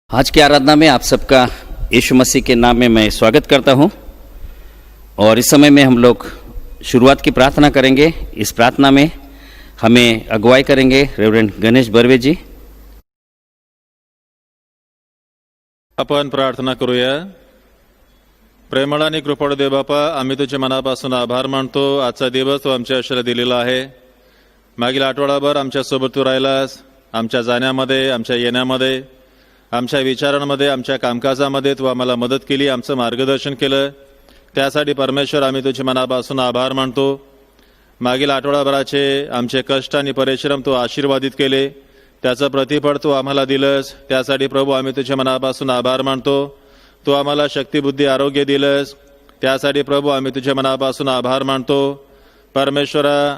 आज की आराधना में आप सबका यीशु मसीह के नाम में मैं स्वागत करता हूं। और इस समय में हम लोग शुरुआत की प्रार्थना करेंगे। इस प्रार्थना में हमें अगुवाई करेंगे रेवरेंड गणेश बर्वे जी। आपण प्रार्थना करूया। प्रेमळ आणि कृपाळू देव बापा, आम्ही तुझ्या मनापासून आभार मानतो। आजचा दिवस तू आमच्या आयुष्याला दिलेला आहे। मागील आठवडाभर आमच्यासोबत तू राहिलास। आमच्या जाण्यामध्ये, आमच्या येण्यामध्ये, आमच्या विचारांमध्ये, आमच्या कामकाजामध्ये तू आम्हाला मदत केली, आमचं मार्गदर्शन केलं। त्यासाठी परमेश्वर आम्ही तुझ्या मनापासून आभार मानतो। मागील आठवडाभराचे आमचे कष्ट आणि परिश्रम तू आशीर्वादित केले, त्याचं प्रतिफळ तू आम्हाला दिलंस। त्यासाठी प्रभू आम्ही तुझ्या मनापासून आभार मानतो। तू आम्हाला शक्ती, बुद्धी, आरोग्य दिलंस, त्यासाठी प्रभू आम्ही तुझ्या मनापासून आभार मानतो। परमेश्वरा,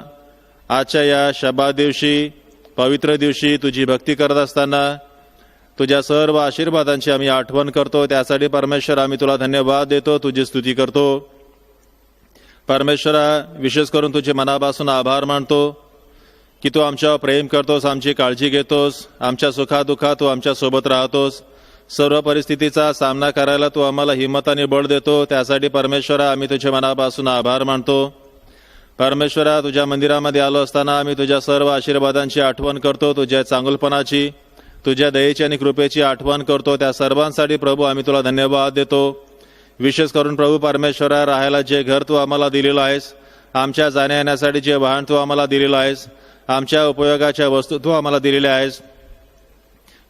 आजच्या या शब्दात दिवशी, पवित्र दिवशी तुझी भक्ती करत असताना तुझ्या सर्व आशीर्वादांची आम्ही आठवण करतो। त्यासाठी परमेश्वर आम्ही तुला धन्यवाद देतो, तुझी स्तुती करतो। परमेश्वरा, विशेष करून तुझे मनापासून आभार मानतो की तू आमच्यावर प्रेम करतोस, आमची काळजी घेतोस, आमच्या सुखादुखात तू आमच्या सोबत राहतोस। सर्व परिस्थितीचा सामना करायला तू आम्हाला हिंमत आणि बळ देतो। त्यासाठी परमेश्वरा आम्ही तुझ्या मनापासून आभार मानतो। परमेश्वरा, तुझ्या मंदिरामध्ये आलो असताना आम्ही तुझ्या सर्व आशीर्वादांची आठवण करतो, तुझ्या चांगुलपणाची, तुझ्या दयेची आणि कृपेची आठवण करतो। त्या सर्वांसाठी प्रभू आम्ही तुला धन्यवाद देतो। विशेष करून प्रभू परमेश्वरा, राहायला जे घर तू आम्हाला दिलेलं आहेस, आमच्या जाण्या येण्यासाठी जे वाहन तू आम्हाला दिलेलं आहेस, आमच्या उपयोगाच्या वस्तू तू आम्हाला दिलेल्या आहेस,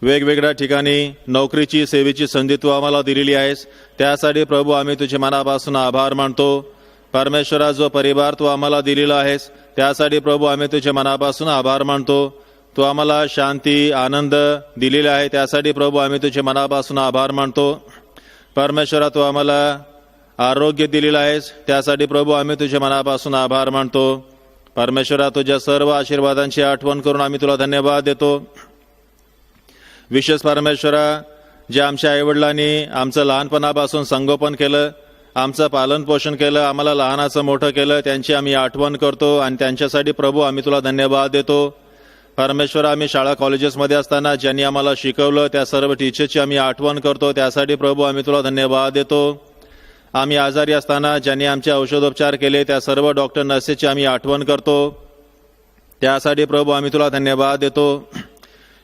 वेगवेगळ्या ठिकाणी नोकरीची, सेवेची संधी तू आम्हाला दिलेली आहेस, त्यासाठी प्रभू आम्ही तुझ्या मनापासून आभार मानतो। परमेश्वरा, जो परिवार तू आम्हाला दिलेला आहेस, त्यासाठी प्रभू आम्ही तुझ्या मनापासून आभार मानतो। तू आम्हाला शांती, आनंद दिलेला आहे, त्यासाठी प्रभू आम्ही तुझ्या मनापासून आभार मानतो। परमेश्वरा, तू आम्हाला आरोग्य दिलेलं आहेस, त्यासाठी प्रभू आम्ही तुझ्या मनापासून आभार मानतो। परमेश्वरा, तुझ्या सर्व आशीर्वादांची आठवण करून आम्ही तुला धन्यवाद देतो। विशेष परमेश्वरा, जे आमच्या आईवडिलांनी आमचं लहानपणापासून संगोपन केलं, आमचं पालन पोषण केलं, आम्हाला लहानाचं मोठं केलं, त्यांची आम्ही आठवण करतो आणि त्यांच्यासाठी प्रभू आम्ही तुला धन्यवाद देतो। परमेश्वर, आम्ही शाळा कॉलेजेसमध्ये असताना ज्यांनी आम्हाला शिकवलं, त्या सर्व टीचरची आम्ही आठवण करतो, त्यासाठी प्रभू आम्ही तुला धन्यवाद देतो। आम्ही आजारी असताना ज्यांनी आमचे औषधोपचार केले, त्या सर्व डॉक्टर, नर्सेसची आम्ही आठवण करतो, त्यासाठी प्रभू आम्ही तुला धन्यवाद देतो।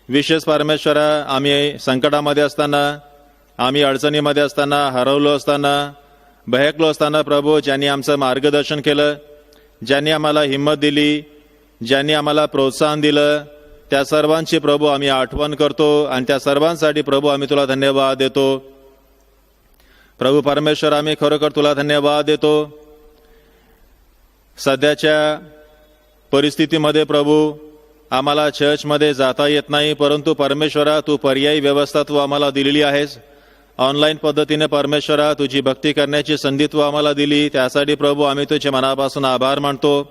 विशेष परमेश्वरा, आम्ही संकटामध्ये असताना, आम्ही अडचणीमध्ये असताना, हरवलो असताना, बहकलो असताना प्रभू ज्यांनी आमचं मार्गदर्शन केलं, ज्यांनी आम्हाला हिंमत दिली, ज्यांनी आम्हाला प्रोत्साहन दिलं, त्या सर्वांची प्रभू आम्ही आठवण करतो आणि त्या सर्वांसाठी प्रभू आम्ही तुला धन्यवाद देतो। प्रभू परमेश्वर, आम्ही खरोखर तुला धन्यवाद देतो। सध्याच्या परिस्थितीमध्ये प्रभू आम्हाला चर्चमध्ये जाता येत नाही, परंतु परमेश्वरा, तू पर्यायी व्यवस्था तू आम्हाला दिलेली आहेस। ऑनलाईन पद्धतीने परमेश्वरा तुझी भक्ती करण्याची संधी तू आम्हाला दिली, त्यासाठी प्रभू आम्ही तुझ्या मनापासून आभार मानतो।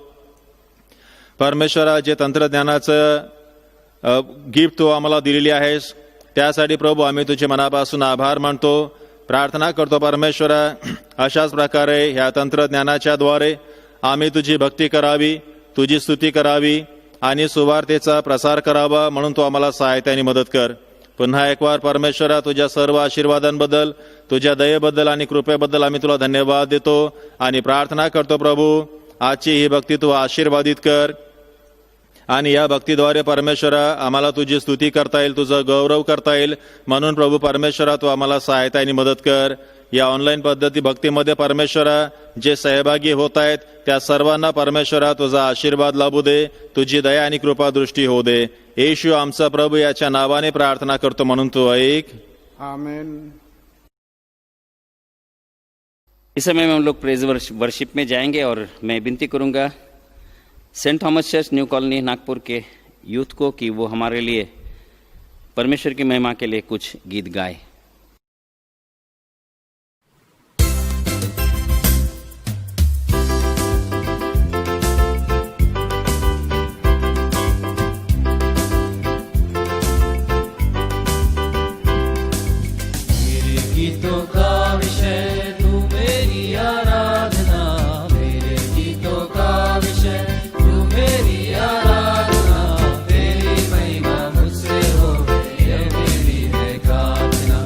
परमेश्वरा, जे तंत्रज्ञानाचं गिफ्ट तू आम्हाला दिलेली आहेस, त्यासाठी प्रभू आम्ही तुझ्या मनापासून आभार मानतो। प्रार्थना करतो परमेश्वरा, अशाच प्रकारे ह्या तंत्रज्ञानाच्या द्वारे आम्ही तुझी भक्ती करावी, तुझी स्तुती करावी आणि सुवार्तेचा प्रसार करावा, म्हणून तू आम्हाला सहायता आणि मदत कर। पुन्हा एक वार परमेश्वरा, तुझ्या सर्व आशीर्वादांबद्दल, तुझ्या दयेबद्दल आणि कृपेबद्दल आम्ही तुला धन्यवाद देतो आणि प्रार्थना करतो प्रभू, आजची ही भक्ती तू आशीर्वादित कर आणि या भक्तीद्वारे परमेश्वरा आम्हाला तुझी स्तुती करता येईल, तुझं गौरव करता येईल, म्हणून प्रभू परमेश्वरा तू आम्हाला सहायता आणि मदत कर। या ऑनलाईन पद्धती भक्तीमध्ये परमेश्वरा जे सहभागी होत आहेत, त्या सर्वांना परमेश्वरा तुझा आशीर्वाद लाभू दे, तुझी दया आणि कृपा दृष्टी होऊ दे। येशू आमचा प्रभू याच्या नावाने प्रार्थना करतो, म्हणून तू ऐक। आमेन। इस समय में हम लोग प्रेज वर्शिप में जाएंगे और मैं विनती करूंगा saint Thomas church new colony Nagpur के यूथ को कि वो हमारे लिए परमेश्वर की महिमा के लिए कुछ गीत गाए। गीतों का विषय तू मेरी आराधना, मेरे गीतों का विषय तू मेरी आराधना, तेरी महिमा मुझसे हो, ये मेरी है प्रार्थना।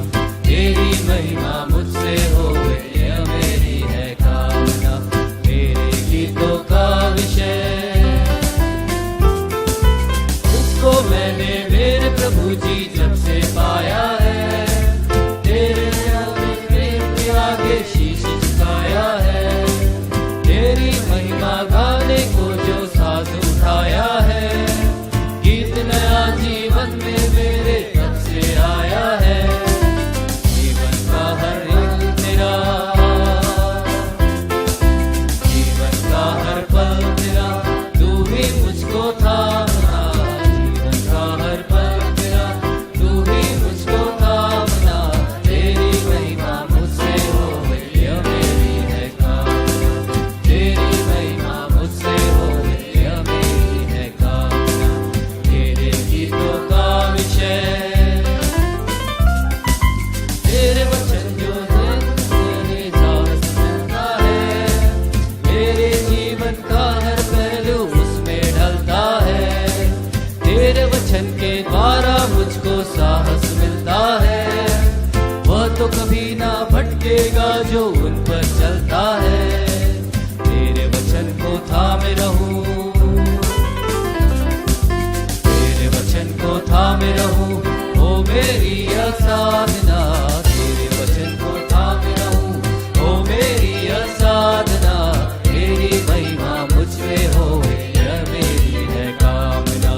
साधना, तेरे वचन को थामे रहूं, ओ मेरी साधना, तेरी महिमा मुझ में होए, यह मेरी है कामना,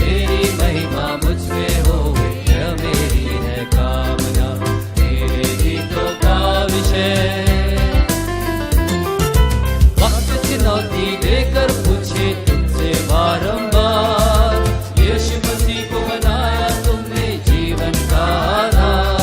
तेरी महिमा मुझ में होए, यह मेरी है कामना, तेरे गीतों का विषय। वक्त चुनौती लेकर पूछे तुमसे बारंबार, यीशु मसीह को बनाया तुमने जीवन का आधार।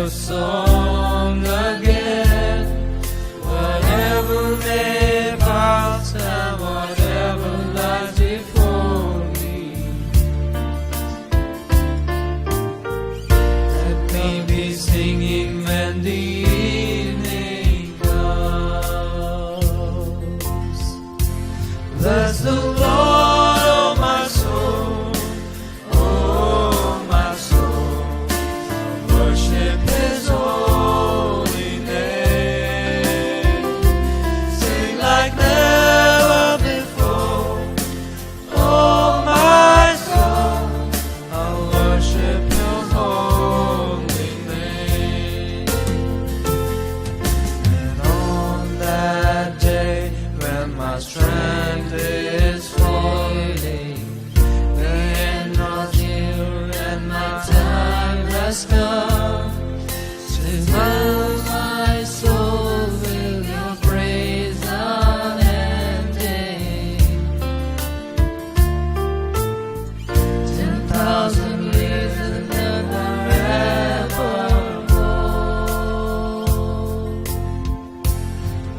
song again. Whatever may pass and whatever lies before me, let me be singing when the evening comes. Bless the Lord, oh my soul, oh my soul, worship His holy name. Sing like never before, oh my soul, I'll worship Your holy name. And on that day when my strength is failing, the end draws near and my time has come, to fill my soul with Your praise unending. 10,000 years and never evermore.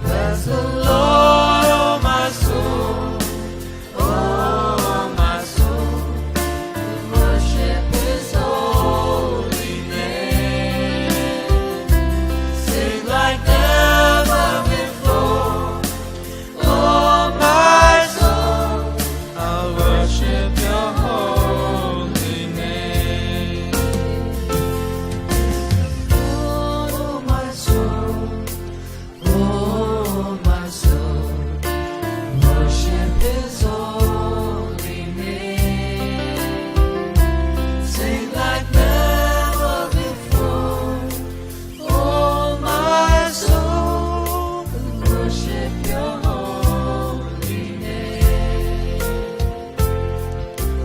Bless the Lord, oh my soul, oh my soul, worship His holy name. Sing like never before, oh my soul, I'll worship Your holy name. Oh my soul, oh my soul, worship His holy name. Sing like never before, oh my soul, worship Your holy name.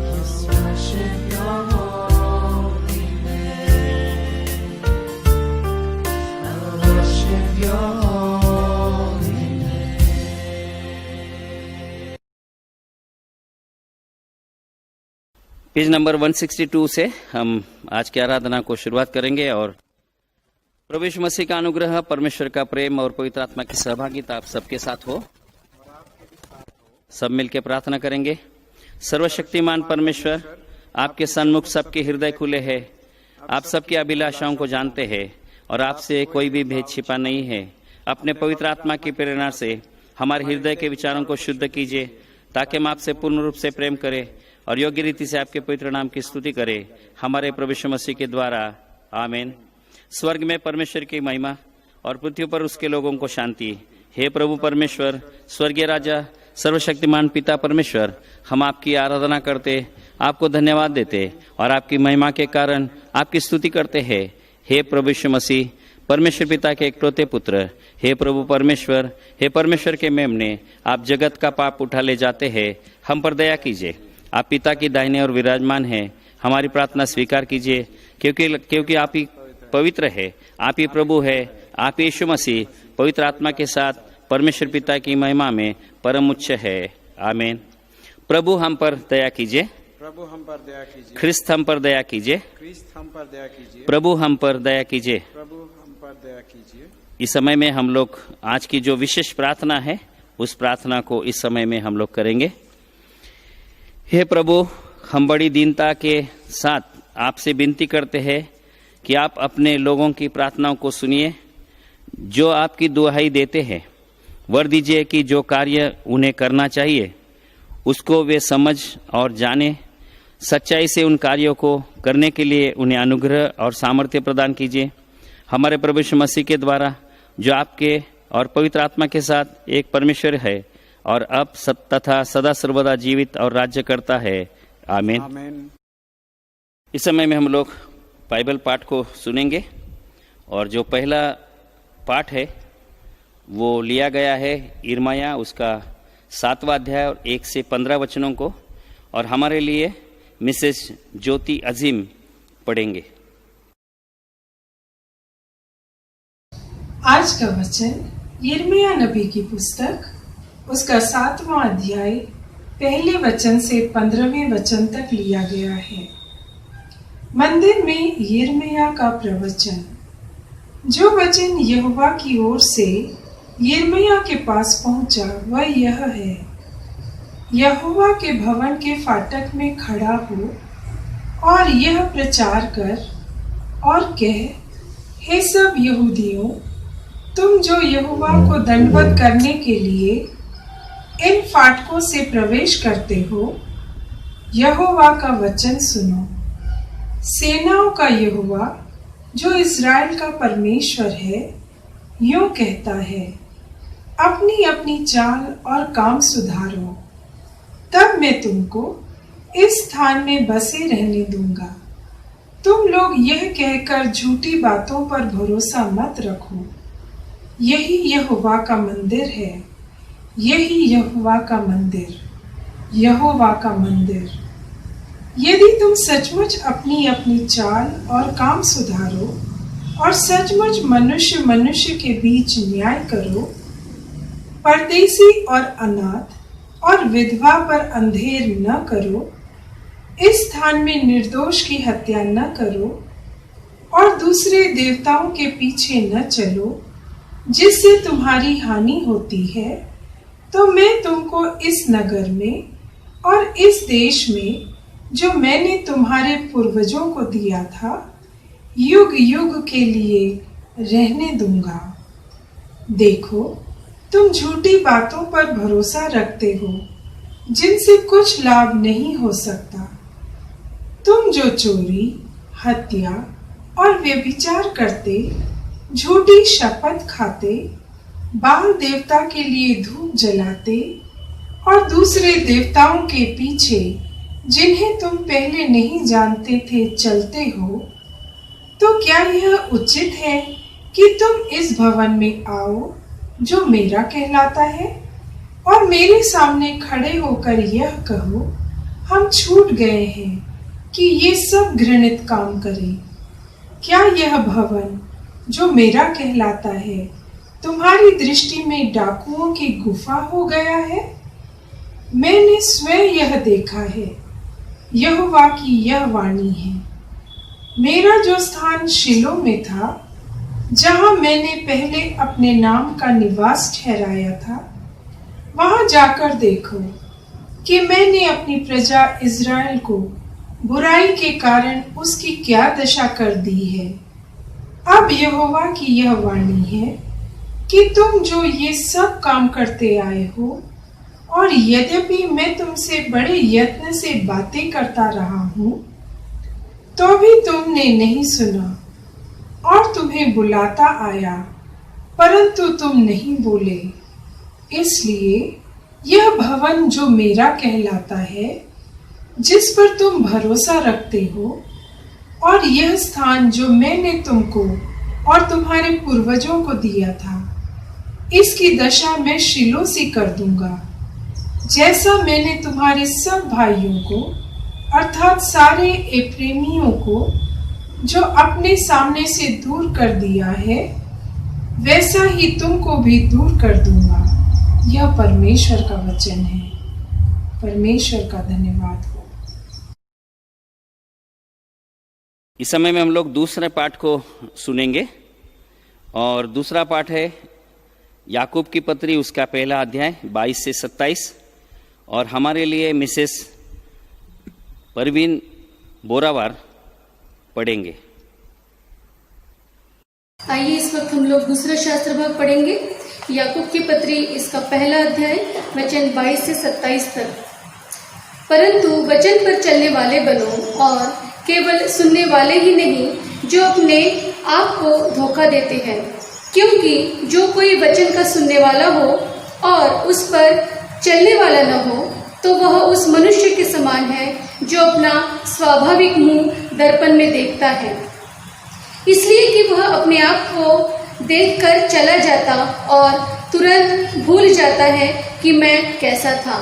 Let's worship Your holy name. I'll worship Your holy name. Page number 162 से हम आज की आराधना को शुरुआत करेंगे और प्रभु यीशु मसीह का अनुग्रह, परमेश्वर का प्रेम और पवित्र आत्मा की सहभागिता आप सबके साथ हो। सब मिलकर प्रार्थना करेंगे। सर्वशक्तिमान परमेश्वर, आपके सन्मुख सबके हृदय खुले हैं। आप सबकी अभिलाषाओं को जानते हैं और आपसे कोई भी भेद छिपा नहीं है। अपने पवित्र आत्मा की प्रेरणा से हमारे हृदय के विचारों को शुद्ध कीजिए ताकि हम आपसे पूर्ण रूप से प्रेम करें और योग्य रीति से आपके पवित्र नाम की स्तुति करें, हमारे प्रभु यीशु मसीह के द्वारा। आमीन। स्वर्ग में परमेश्वर की महिमा और पृथ्वी पर उसके लोगों को शांति। हे प्रभु परमेश्वर, स्वर्गीय राजा, सर्वशक्तिमान पिता परमेश्वर, हम आपकी आराधना करते, आपको धन्यवाद देते और आपकी महिमा के कारण आपकी स्तुति करते हैं। हे प्रभु यीशु मसीह, परमेश्वर पिता के एकलौते पुत्र, हे प्रभु परमेश्वर, हे परमेश्वर के मेमने, आप जगत का पाप उठा ले जाते हैं, हम पर दया कीजिए। आप पिता की दाहिने और विराजमान हैं। हमारी प्रार्थना स्वीकार कीजिए, क्योंकि आप ही पवित्र है, आप ही प्रभु है, आप यीशु मसीह पवित्र आत्मा के साथ परमेश्वर पिता की महिमा में परम उच्च है। आमीन। प्रभु हम पर दया कीजिए, प्रभु हम पर दया कीजिए, ख्रिस्त हम पर दया कीजिए, क्रिस्त हम पर दया कीजिए, प्रभु हम पर दया कीजिए। प्रभु हम पर दया कीजिए। इस समय में हम लोग आज की जो विशेष प्रार्थना है, उस प्रार्थना को इस समय में हम लोग करेंगे। हे प्रभु, हम बड़ी दीनता के साथ आपसे विनती करते हैं कि आप अपने लोगों की प्रार्थनाओं को सुनिए, जो आपकी दुहाई देते हैं। वर दीजिए कि जो कार्य उन्हें करना चाहिए उसको वे समझ और जाने। सच्चाई से उन कार्यों को करने के लिए उन्हें अनुग्रह और सामर्थ्य प्रदान कीजिए। हमारे प्रभु यीशु मसीह के द्वारा, जो आपके और पवित्र आत्मा के साथ एक परमेश्वर है और अब तथा सदा सर्वदा जीवित और राज्य करता है। आमीन। आमीन। इस समय में हम लोग बाइबल पाठ को सुनेंगे और जो पहला पाठ है वो लिया गया है यिर्मयाह उसका 7वां अध्याय और 1 से 15 वचनों को, और हमारे लिए मिसेस ज्योति अजीम पढ़ेंगे। आज का वचन यिर्मयाह नबी की पुस्तक उसका 7वां अध्याय पहले वचन से 15वें वचन तक लिया गया है। मंदिर में यिर्मयाह का प्रवचन। जो वचन यहोवा की ओर से यिर्मयाह के पास पहुंचा वह यह है, यहोवा के भवन के फाटक में खड़ा हो और यह प्रचार कर और कह, हे सब यहूदियों, तुम जो यहोवा को दंडवत करने के लिए इन फाटकों से प्रवेश करते हो, यहोवा का वचन सुनो। सेनाओं का यहोवा जो इज़राइल का परमेश्वर है यूं कहता है, अपनी अपनी चाल और काम सुधारो, तब मैं तुमको इस स्थान में बसे रहने दूंगा। तुम लोग यह कहकर झूठी बातों पर भरोसा मत रखो, यही यहोवा का मंदिर है, यही यहोवा का मंदिर, यहोवा का मंदिर। यदि तुम सचमुच अपनी अपनी चाल और काम सुधारो और सचमुच मनुष्य मनुष्य के बीच न्याय करो, परदेसी और अनाथ और विधवा पर अंधेर न करो, इस स्थान में निर्दोष की हत्या न करो और दूसरे देवताओं के पीछे न चलो जिससे तुम्हारी हानि होती है, तो मैं तुमको इस नगर में और इस देश में जो मैंने तुम्हारे पूर्वजों को दिया था, युग युग के लिए रहने दूंगा। देखो, तुम झूठी बातों पर भरोसा रखते हो जिनसे कुछ लाभ नहीं हो सकता। तुम जो चोरी, हत्या और व्यभिचार करते, झूठी शपथ खाते, बाल देवता के लिए धूप जलाते और दूसरे देवताओं के पीछे जिन्हें तुम पहले नहीं जानते थे चलते हो, तो क्या यह उचित है कि तुम इस भवन में आओ जो मेरा कहलाता है और मेरे सामने खड़े होकर यह कहो, हम छूट गए हैं कि ये सब घृणित काम करें? क्या यह भवन जो मेरा कहलाता है तुम्हारी दृष्टि में डाकुओं की गुफा हो गया है? मैंने स्वयं यह देखा है, यहोवा की यह वाणी है। मेरा जो स्थान शिलो में था, जहां मैंने पहले अपने नाम का निवास ठहराया था, वहां जाकर देखो कि मैंने अपनी प्रजा इज़राइल को बुराई के कारण उसकी क्या दशा कर दी है। अब यहोवा की यह वाणी है कि तुम जो ये सब काम करते आए हो, और यद्यपि मैं तुमसे बड़े यत्न से बातें करता रहा हूं, तो भी तुमने नहीं सुना, और तुम्हें बुलाता आया परंतु तुम नहीं बोले। इसलिए यह भवन जो मेरा कहलाता है, जिस पर तुम भरोसा रखते हो, और यह स्थान जो मैंने तुमको और तुम्हारे पूर्वजों को दिया था, इसकी दशा मैं शिलो सी कर दूंगा, जैसा मैंने तुम्हारे सब भाइयों को अर्थात सारे एप्रेमियों को जो अपने सामने से दूर कर दिया है, वैसा ही तुमको भी दूर कर दूंगा। यह परमेश्वर का वचन है। परमेश्वर का धन्यवाद हो। इस समय में हम लोग दूसरे पाठ को सुनेंगे, और दूसरा पाठ है याकूब की पत्री, उसका पहला अध्याय 22 से 27, और हमारे लिए मिसेस परवीन बोरावार पढ़ेंगे। आइए इस वक्त हम लोग दूसरा शास्त्र भाग पढ़ेंगे, याकूब की पत्री, इसका पहला अध्याय वचन 22 से 27 तक। परंतु वचन पर चलने वाले बनो, और केवल सुनने वाले ही नहीं जो अपने आप को धोखा देते हैं, क्योंकि जो कोई वचन का सुनने वाला हो और उस पर चलने वाला न हो, तो वह उस मनुष्य के समान है जो अपना स्वाभाविक मुंह दर्पण में देखता है, इसलिए कि वह अपने आप को देखकर चला जाता और तुरंत भूल जाता है कि मैं कैसा था।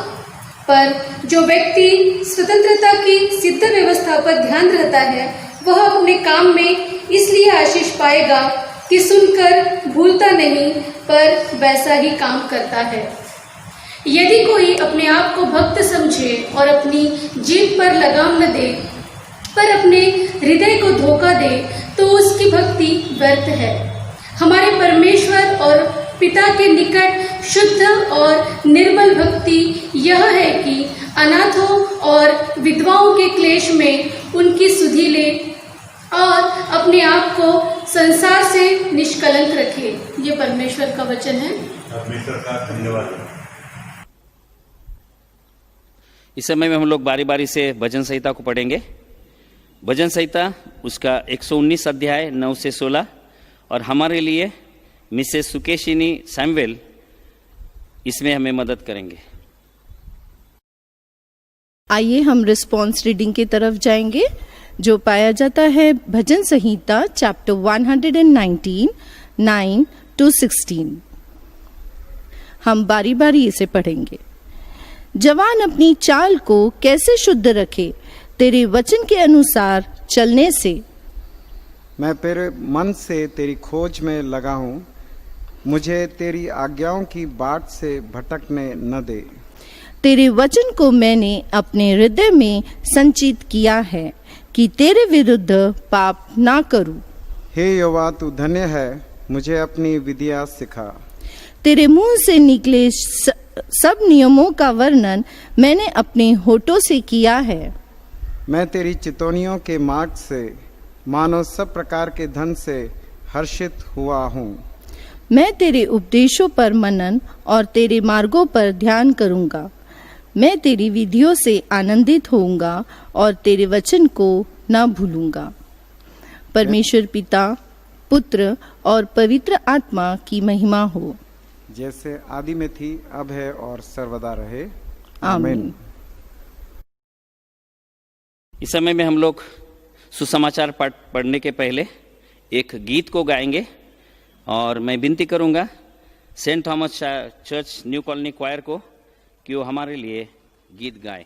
पर जो व्यक्ति स्वतंत्रता की सिद्ध व्यवस्था पर ध्यान रहता है, वह अपने काम में इसलिए आशीष पाएगा कि सुनकर भूलता नहीं, पर वैसा ही काम करता है। यदि कोई अपने आप को भक्त समझे और अपनी जीभ पर लगाम न दे, पर अपने हृदय को धोखा दे, तो उसकी भक्ति व्यर्थ है। हमारे परमेश्वर और पिता के निकट शुद्ध और निर्मल भक्ति यह है कि अनाथों और विधवाओं के क्लेश में उनकी सुधि ले और अपने आप को संसार से निष्कलंक रखे। ये परमेश्वर का वचन है। परमेश्वर का धन्यवाद। इस समय में हम लोग बारी बारी से भजन संहिता को पढ़ेंगे। भजन संहिता उसका 119 अध्याय 9 से 16 और हमारे लिए मिसेस सुकेशिनी सैमुअल इसमें हमें मदद करेंगे। आइए हम रिस्पॉन्स रीडिंग की तरफ जाएंगे जो पाया जाता है भजन संहिता चैप्टर 119 9 to 16। हम बारी बारी इसे पढ़ेंगे। जवान अपनी चाल को कैसे शुद्ध रखे तेरे वचन के अनुसार चलने से। मैं तेरे मन से तेरी खोज में लगा हूँ, मुझे तेरी आज्ञाओं की बाट से भटकने न दे। तेरे वचन को मैंने अपने हृदय में संचित किया है कि तेरे विरुद्ध पाप ना करूं। हे यहोवा, तू धन्य है, मुझे अपनी विधियाँ सिखा। तेरे मुंह से निकले सब नियमों का वर्णन मैंने अपने होठों से किया है। मैं तेरी चितौनियों के मार्ग से मानो सब प्रकार के धन से हर्षित हुआ हूँ। मैं तेरे उपदेशों पर मनन और तेरे मार्गों पर ध्यान करूंगा। मैं तेरी विधियों से आनंदित होऊंगा और तेरे वचन को न भूलूंगा। परमेश्वर पिता, पुत्र और पवित्र आत्मा की महिमा हो, जैसे आदि में थी, अब है और सर्वदा रहे। आमीन। इस समय में हम लोग सुसमाचार पाठ पढ़ने के पहले एक गीत को गाएंगे और मैं विनती करूंगा saint Thomas church new colony choir को कि वो हमारे लिए गीत गाए।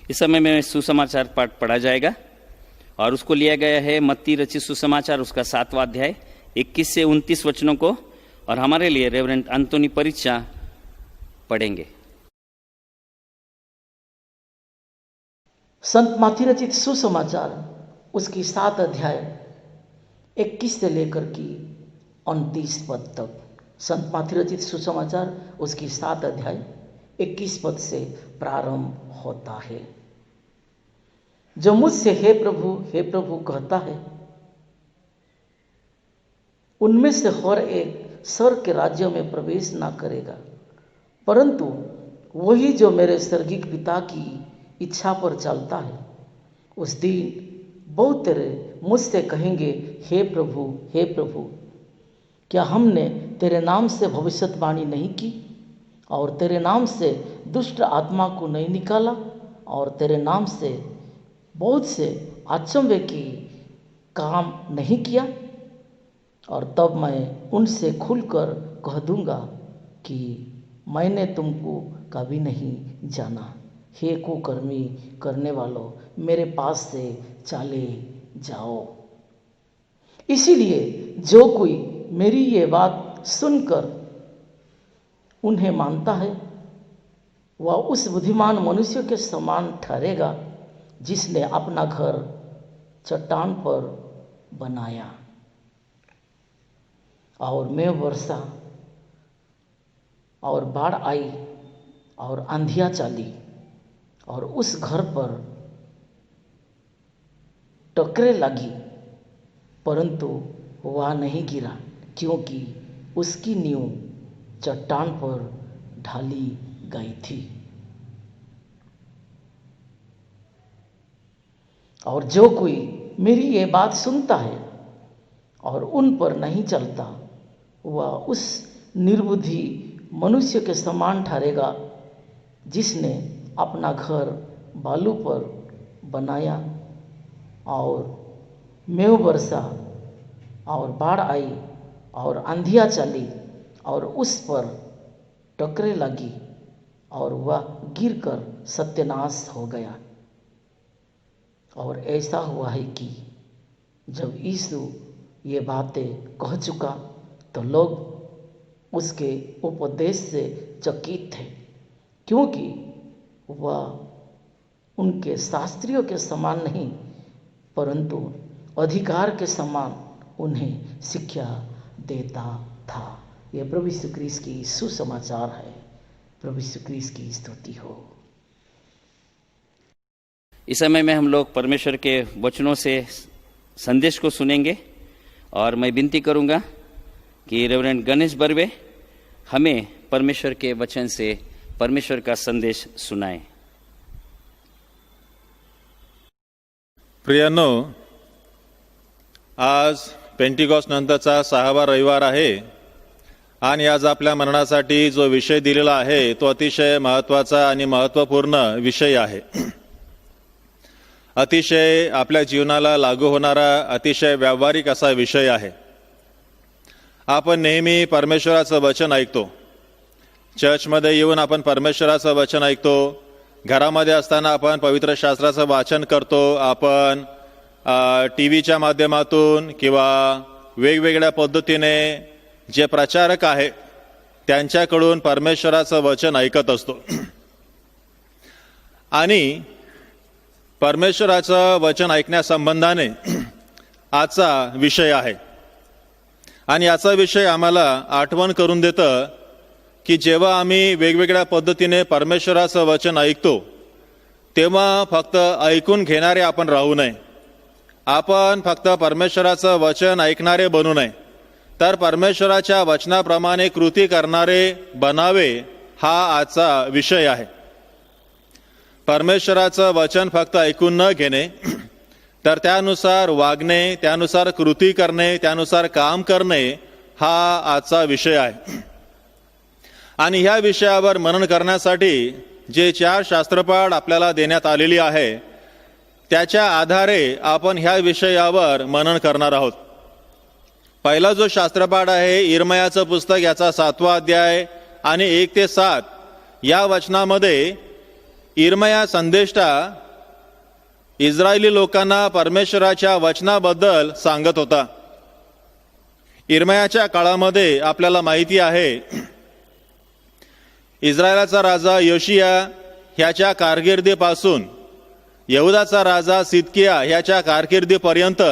इस समय में सुसमाचार पाठ पढ़ा जाएगा और उसको लिया गया है मत्ती रचित सुसमाचार उसका 7वां अध्याय 21 से 29 वचनों को और हमारे लिए रेवरेंड अंतोनी परिचा पढ़ेंगे। संत माथी रचित सुसमाचार उसकी 7 अध्याय 21 से लेकर की 29 पद तक। संत माथी रचित सुसमाचार उसकी 7 अध्याय 21 पद से प्रारंभ होता है। जो मुझसे हे प्रभु कहता है, उनमें से हर एक स्वर्ग के राज्य में प्रवेश ना करेगा, परंतु वही जो मेरे स्वर्गीय पिता की इच्छा पर चलता है। उस दिन बहुत तेरे मुझसे कहेंगे, हे प्रभु, क्या हमने तेरे नाम से भविष्यवाणी नहीं की, और तेरे नाम से दुष्ट आत्मा को नहीं निकाला, और तेरे नाम से बहुत से अचंभे की काम नहीं किया? और तब मैं उनसे खुलकर कह दूंगा कि मैंने तुमको कभी नहीं जाना। हे कुकर्मी करने वालों, मेरे पास से चले जाओ। इसीलिए जो कोई मेरी ये बात सुनकर उन्हें मानता है, वह उस बुद्धिमान मनुष्य के समान ठहरेगा जिसने अपना घर चट्टान पर बनाया। और मेघ वर्षा और बाढ़ आई और आंधियाँ चली और उस घर पर टकरे लगी, परंतु वह नहीं गिरा, क्योंकि उसकी नींव चट्टान पर ढाली गई थी। और जो कोई मेरी ये बात सुनता है और उन पर नहीं चलता, वह उस निर्बुद्धि मनुष्य के समान ठहरेगा जिसने अपना घर बालू पर बनाया, और मेघ वर्षा और बाढ़ आई और आंधियाँ चली और उस पर टकरे लगी और वह गिरकर सत्यानाश हो गया। और ऐसा हुआ है कि जब यीशु ये बातें कह चुका तो लोग उसके उपदेश से चकित थे, क्योंकि वह उनके शास्त्रियों के समान नहीं, परंतु अधिकार के समान उन्हें शिक्षा देता था। यह प्रभु यीशु क्रिस्त की सुसमाचार है। प्रभु यीशु क्रिस्त की स्तुति हो। इस समय में हम लोग परमेश्वर के वचनों से संदेश को सुनेंगे, और मैं विनती करूंगा कि रेवरेंड गणेश बर्वे हमें परमेश्वर के वचन से परमेश्वर का संदेश सुनाएं। प्रियांनो, आज पेंटिकॉस्ट नंतरचा 6वा रविवार आहे आणि आज आपल्या मरणासाठी जो विषय दिलेला आहे तो अतिशय महत्त्वाचा आणि महत्त्वपूर्ण विषय आहे। अतिशय आपल्या जीवनाला लागू होणारा अतिशय व्यावहारिक असा विषय आहे। आपण नेहमी परमेश्वराचं वचन ऐकतो, चर्चमध्ये येऊन आपण परमेश्वराचं वचन ऐकतो, घरामध्ये असताना आपण पवित्र शास्त्राचं वाचन करतो, आपण टीव्हीच्या माध्यमातून किंवा वेगवेगळ्या पद्धतीने जे प्रचारक आहेत त्यांच्याकडून परमेश्वराचं वचन ऐकत असतो। आणि परमेश्वराचं वचन ऐकण्यासंबंधाने आजचा विषय आहे, आणि याचा विषय आम्हाला आठवण करून देतं की जेव्हा आम्ही वेगवेगळ्या पद्धतीने परमेश्वराचं वचन ऐकतो तेव्हा फक्त ऐकून घेणारे आपण राहू नये, आपण फक्त परमेश्वराचं वचन ऐकणारे बनू नये, तर परमेश्वराच्या वचनाप्रमाणे कृती करणारे बनावे, हा आजचा विषय आहे। परमेश्वराचं वचन फक्त ऐकून न घेणे, तर त्यानुसार वागणे, त्यानुसार कृती करणे, त्यानुसार काम करणे, हा आजचा विषय आहे। आणि ह्या विषयावर मनन करण्यासाठी जे 4 शास्त्रपाठ आपल्याला देण्यात आलेली आहे त्याच्या आधारे आपण ह्या विषयावर मनन करणार आहोत। पहिला जो शास्त्रपाठ आहे इर्मयाचं पुस्तक, याचा 7वा अध्याय आणि 1 ते 7 या वचनामध्ये इर्मया संदेष्टा इस्रायली लोकांना परमेश्वराच्या वचनाबद्दल सांगत होता। इर्मयाच्या काळामध्ये आपल्याला माहिती आहे इस्रायलाचा राजा योशिया ह्याच्या कारकिर्दीपासून यहुदाचा राजा सिदकिया ह्याच्या कारकिर्दीपर्यंत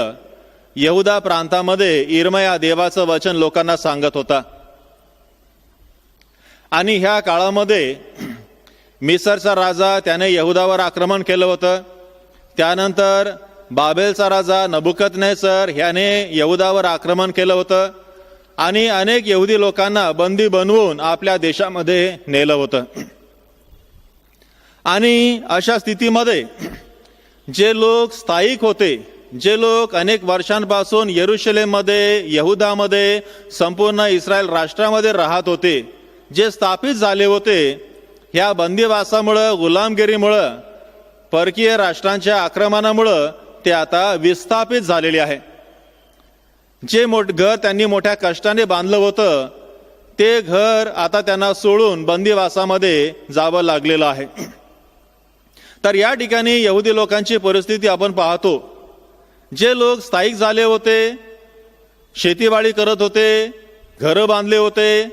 यहुदा प्रांतामध्ये इर्मया देवाचं वचन लोकांना सांगत होता. आणि ह्या काळामध्ये मिसरचा राजा त्याने यहुदावर आक्रमण केलं होतं. त्यानंतर बाबेलचा राजा नबुकदनेस्सर ह्याने यहुदावर आक्रमण केलं होतं आणि अनेक यहुदी लोकांना बंदी बनवून आपल्या देशामध्ये नेलं होतं. आणि अशा स्थितीमध्ये जे लोक स्थायिक होते, जे लोक अनेक वर्षांपासून यरुशलेममध्ये, यहुदामध्ये, संपूर्ण इस्रायल राष्ट्रामध्ये राहत होते, जे स्थापित झाले होते, ह्या बंदिवासामुळं, गुलामगिरीमुळं, परकीय राष्ट्रांच्या आक्रमणामुळं ते आता विस्थापित झालेले आहे. जे घर त्यांनी मोठ्या कष्टाने बांधलं होतं ते घर आता त्यांना सोडून बंदिवासामध्ये जावं लागलेलं आहे. तर या ठिकाणी यहुदी लोकांची परिस्थिती आपण पाहतो. जे लोक स्थायिक झाले होते, शेतीवाडी करत होते, घरं बांधले होते,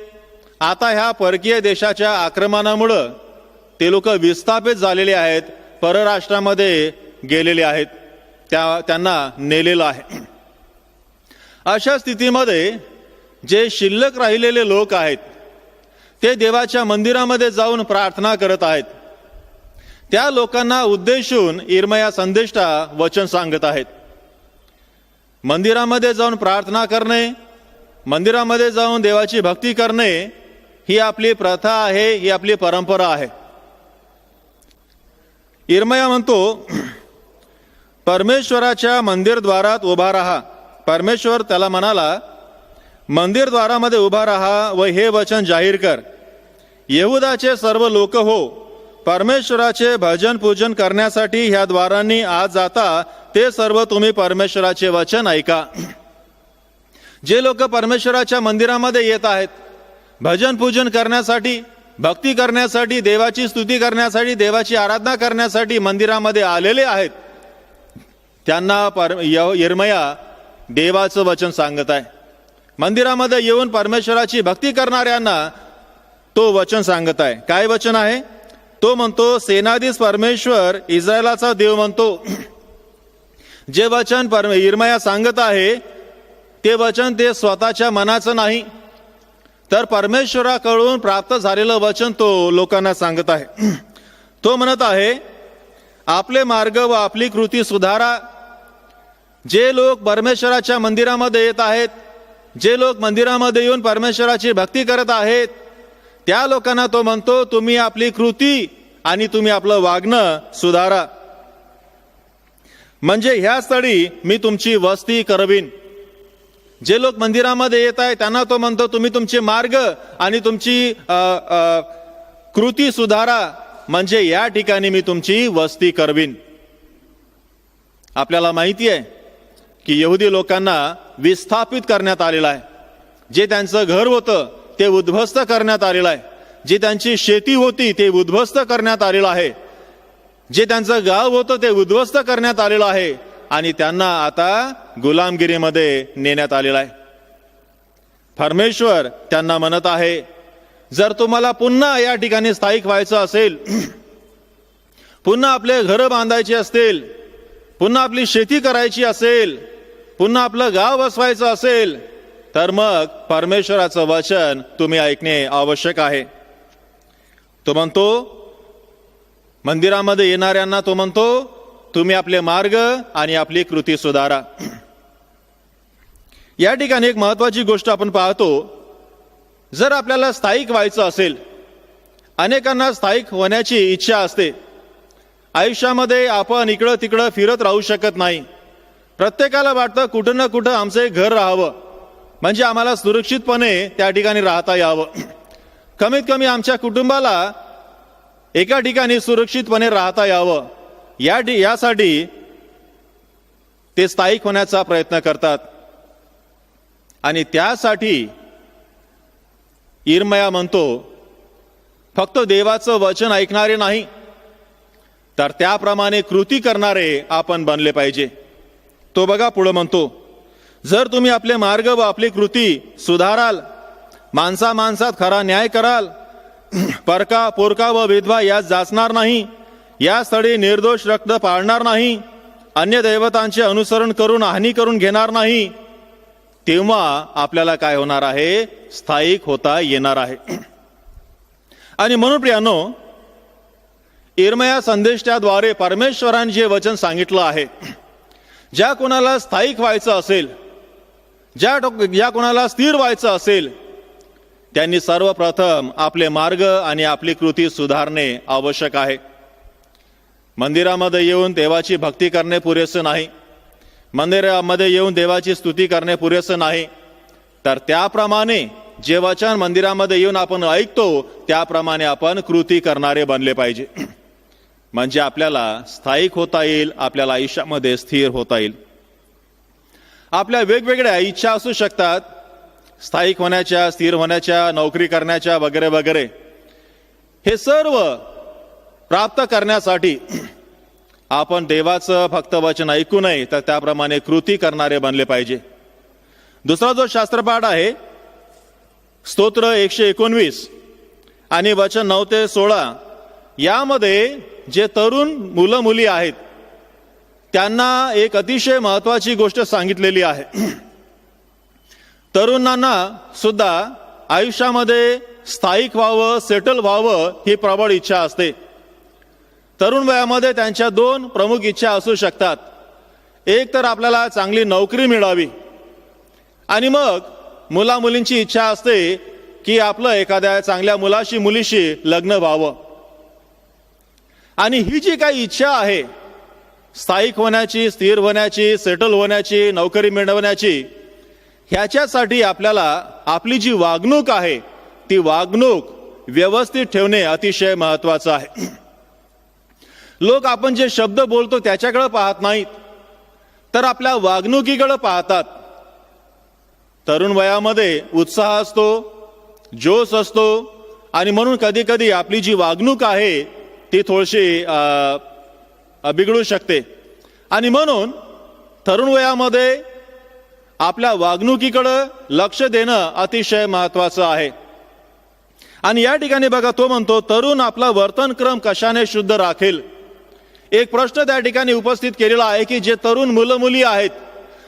आता ह्या परकीय देशाच्या आक्रमणामुळं ते लोक विस्थापित झालेले आहेत, परराष्ट्रामध्ये गेलेले आहेत, त्यांना नेलेलं आहे. अशा स्थितीमध्ये जे शिल्लक राहिलेले लोक आहेत ते देवाच्या मंदिरामध्ये जाऊन प्रार्थना करत आहेत. त्या लोकांना उद्देशून इर्मया संदेष्टा वचन सांगत आहेत. मंदिरामध्ये जाऊन प्रार्थना करणे, मंदिरामध्ये जाऊन देवाची भक्ती करणे ही आपली प्रथा आहे, ही आपली परंपरा आहे. इर्मया म्हणतो परमेश्वराच्या मंदिरद्वारात उभा राहा. परमेश्वर त्याला म्हणाला मंदिरद्वारामध्ये उभा राहा व हे वचन जाहीर कर. यहुदाचे सर्व लोक हो, परमेश्वराचे भजन पूजन करण्यासाठी ह्या द्वारांनी आज जाता ते सर्व तुम्ही परमेश्वराचे वचन ऐका. जे लोक परमेश्वराच्या मंदिरामध्ये येत आहेत भजन पूजन करण्यासाठी, भक्ती करण्यासाठी, देवाची स्तुती करण्यासाठी, देवाची आराधना करण्यासाठी मंदिरामध्ये आलेले आहेत, त्यांना इर्मया देवाचं वचन सांगत आहे. मंदिरामध्ये येऊन परमेश्वराची भक्ती करणाऱ्यांना तो वचन सांगत आहे. काय वचन आहे? तो म्हणतो सेनाधीश परमेश्वर इस्रायलाचा देव म्हणतो. जे वचन इर्मया सांगत आहे ते वचन ते स्वतःच्या मनाचं नाही, तर परमेश्वराकडून प्राप्त झालेलं वचन तो लोकांना सांगत आहे. तो म्हणत आहे आपले मार्ग व आपली कृती सुधारा. जे लोक परमेश्वराच्या मंदिरामध्ये येत आहेत, जे लोक मंदिरामध्ये येऊन परमेश्वराची भक्ती करत आहेत, त्या लोकांना तो म्हणतो तुम्ही आपली कृती आणि तुम्ही आपलं वागणं सुधारा, म्हणजे ह्या स्थळी मी तुमची वस्ती करवीन. जे लोक मंदिरामध्ये येत आहेत त्यांना तो म्हणतो तुम्ही तुमचे मार्ग आणि तुमची कृती सुधारा, म्हणजे या ठिकाणी मी तुमची वस्ती करवीन. आपल्याला माहिती आहे की यहुदी लोकांना विस्थापित करण्यात आलेलं आहे. जे त्यांचं घर होतं ते उद्ध्वस्त करण्यात आलेलं आहे. जी त्यांची शेती होती ते उद्ध्वस्त करण्यात आलेलं आहे. जे त्यांचं गाव होतं ते उद्ध्वस्त करण्यात आलेलं आहे आणि त्यांना आता गुलामगिरीमध्ये नेण्यात आलेलं आहे. परमेश्वर त्यांना म्हणत आहे जर तुम्हाला पुन्हा या ठिकाणी स्थायिक व्हायचं असेल, पुन्हा आपले घरं बांधायचे असतील, पुन्हा आपली शेती करायची असेल, पुन्हा आपलं गाव वसवायचं असेल, तर मग परमेश्वराचं वचन तुम्ही ऐकणे आवश्यक आहे. तो म्हणतो मंदिरामध्ये येणाऱ्यांना तो म्हणतो तुम्ही आपले मार्ग आणि आपली कृती सुधारा. या ठिकाणी एक महत्वाची गोष्ट आपण पाहतो. जर आपल्याला स्थायिक व्हायचं असेल, अनेकांना स्थायिक होण्याची इच्छा असते. आयुष्यामध्ये आपण इकडं तिकडं फिरत राहू शकत नाही. प्रत्येकाला वाटतं कुठं ना कुठं आमचं एक घर राहावं, म्हणजे आम्हाला सुरक्षितपणे त्या ठिकाणी राहता यावं. कमीत कमी आमच्या कुटुंबाला एका ठिकाणी सुरक्षितपणे राहता यावं, यासाठी ते स्थायिक होण्याचा प्रयत्न करतात. आणि त्यासाठी इर्मया म्हणतो फक्त देवाचं वचन ऐकणारे नाही, तर त्याप्रमाणे कृती करणारे आपण बनले पाहिजे. तो बघा पुढे म्हणतो जर तुम्ही आपले मार्ग व आपली कृती सुधाराल, माणसा माणसात खरा न्याय कराल, परका पोरका व विधवा यात जाचणार नाही, या स्थळी निर्दोष रक्त पाळणार नाही, अन्य दैवतांचे अनुसरण करून हानी करून घेणार नाही, तेव्हा आपल्याला काय होणार आहे? स्थायिक होता येणार आहे. आणि म्हणून प्रियानो, इर्मया संदेशाद्वारे परमेश्वराने जे वचन सांगितलं आहे, ज्या कोणाला स्थायिक व्हायचं असेल, ज्या कोणाला स्थिर व्हायचं असेल, त्यांनी सर्वप्रथम आपले मार्ग आणि आपली कृती सुधारणे आवश्यक आहे. मंदिरामध्ये येऊन देवाची भक्ती करणे पुरेसे नाही, मंदिरामध्ये येऊन देवाची स्तुती करणे पुरेसे नाही, तर त्याप्रमाणे जे वचन मंदिरामध्ये येऊन आपण ऐकतो त्याप्रमाणे आपण कृती करणारे बनले पाहिजे. म्हणजे आपल्याला स्थायिक होता येईल, आपल्याला आयुष्यामध्ये स्थिर होता येईल. आपल्या वेगवेगळ्या इच्छा असू शकतात, स्थायिक होण्याच्या, स्थिर होण्याच्या, नोकरी करण्याच्या वगैरे वगैरे. हे सर्व प्राप्त करण्यासाठी आपण देवाचं फक्त वचन ऐकू नये, तर त्याप्रमाणे कृती करणारे बनले पाहिजे. दुसरा जो शास्त्रपाठ आहे स्तोत्र 119 आणि वचन 9 ते 16, यामध्ये जे तरुण मुलं मुली आहेत त्यांना एक अतिशय महत्वाची गोष्ट सांगितलेली आहे. तरुणांना सुद्धा आयुष्यामध्ये स्थायिक व्हावं, सेटल व्हावं ही प्रबळ इच्छा असते. तरुण वयामध्ये त्यांच्या दोन प्रमुख इच्छा असू शकतात. एक तर आपल्याला चांगली नोकरी मिळावी, आणि मग मुला मुलींची इच्छा असते की आपलं एखाद्या चांगल्या मुलाशी मुलीशी लग्न व्हावं. आणि ही जी काही इच्छा आहे स्थायिक होण्याची, स्थिर होण्याची, सेटल होण्याची, नोकरी मिळवण्याची, ह्याच्यासाठी आपल्याला आपली जी वागणूक आहे ती वागणूक व्यवस्थित ठेवणे अतिशय महत्वाचं आहे. लोक आपण जे शब्द बोलतो त्याच्याकडे पाहत नाहीत, तर आपल्या वागणुकीकडे पाहतात. तरुण वयामध्ये उत्साह असतो, जोश असतो, आणि म्हणून कधी कधी आपली जी वागणूक आहे ती थोडीशी बिघडू शकते. आणि म्हणून तरुण वयामध्ये आपल्या वागणुकीकडे लक्ष देणं अतिशय महत्वाचं आहे. आणि या ठिकाणी बघा, तो म्हणतो तरुण आपला वर्तनक्रम कशाने शुद्ध राखेल. एक प्रश्न त्या ठिकाणी उपस्थित केलेला आहे की जे तरुण मुलं मुली आहेत,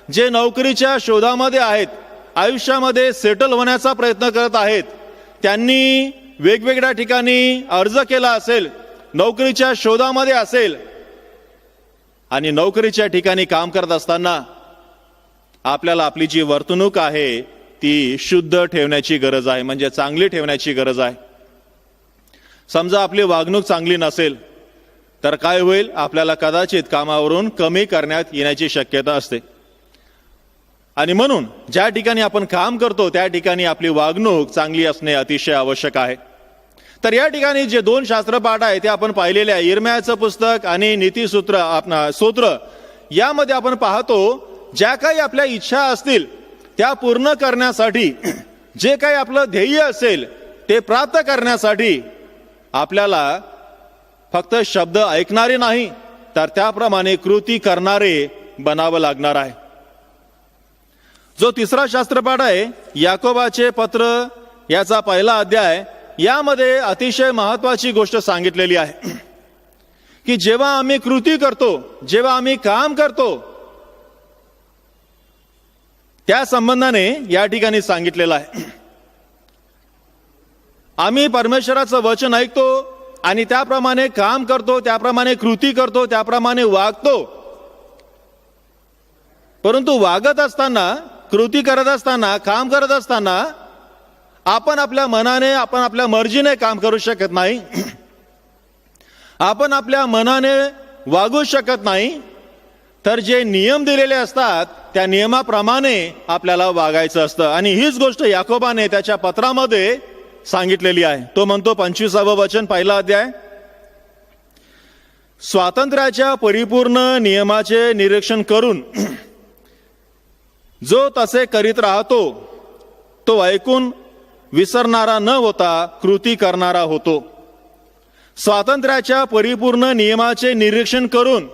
जे नोकरीच्या शोधामध्ये आहेत, आयुष्यामध्ये सेटल होण्याचा प्रयत्न करत आहेत, त्यांनी वेगवेगळ्या ठिकाणी अर्ज केला असेल, नोकरीच्या शोधामध्ये असेल, आणि नोकरीच्या ठिकाणी काम करत असताना आपल्याला आपली जी वर्तणूक आहे ती शुद्ध ठेवण्याची गरज आहे, म्हणजे चांगली ठेवण्याची गरज आहे. समजा आपली वागणूक चांगली नसेल तर काय होईल? आपल्याला कदाचित कामावरून कमी करण्यात येण्याची शक्यता असते. आणि म्हणून ज्या ठिकाणी आपण काम करतो त्या ठिकाणी आपली वागणूक चांगली असणे अतिशय आवश्यक आहे. तर या ठिकाणी जे दोन शास्त्रपाठ आहे ते आपण पाहिलेले आहे, इर्मयाचं पुस्तक आणि नीतिसूत्र स्तोत्र, यामध्ये आपण पाहतो ज्या काही आपल्या इच्छा असतील त्या पूर्ण करण्यासाठी, जे काही आपलं ध्येय असेल ते प्राप्त करण्यासाठी आपल्याला फक्त शब्द ऐकणारे नाही, तर त्याप्रमाणे कृती करणारे बनावं लागणार आहे. जो तिसरा शास्त्रपाठ आहे याकोबाचे पत्र, याचा पहिला अध्याय, यामध्ये अतिशय महत्वाची गोष्ट सांगितलेली आहे की जेव्हा आम्ही कृती करतो, जेव्हा आम्ही काम करतो, त्या संबंधाने या ठिकाणी सांगितलेलं आहे. आम्ही परमेश्वराचं वचन ऐकतो आणि त्याप्रमाणे काम करतो, त्याप्रमाणे कृती करतो, त्याप्रमाणे वागतो. परंतु वागत असताना, कृती करत असताना, काम करत असताना आपण आपल्या मनाने, आपण आपल्या मर्जीने काम करू शकत नाही, आपण आपल्या मनाने वागू शकत नाही. तर जे नियम दिलेले असतात त्या नियमाप्रमाणे आपल्याला वागायचं असतं. आणि हीच गोष्ट याकोबाने त्याच्या पत्रामध्ये सांगितलेली आहे. तो म्हणतो 25वे वचन, पहिला अध्याय, स्वातंत्र्याच्या परिपूर्ण नियमाचे निरीक्षण करून जो तसे करीत राहतो तो ऐकून विसरणारा न होता कृती करणारा होतो. स्वातंत्र्याच्या परिपूर्ण नियमाचे निरीक्षण करून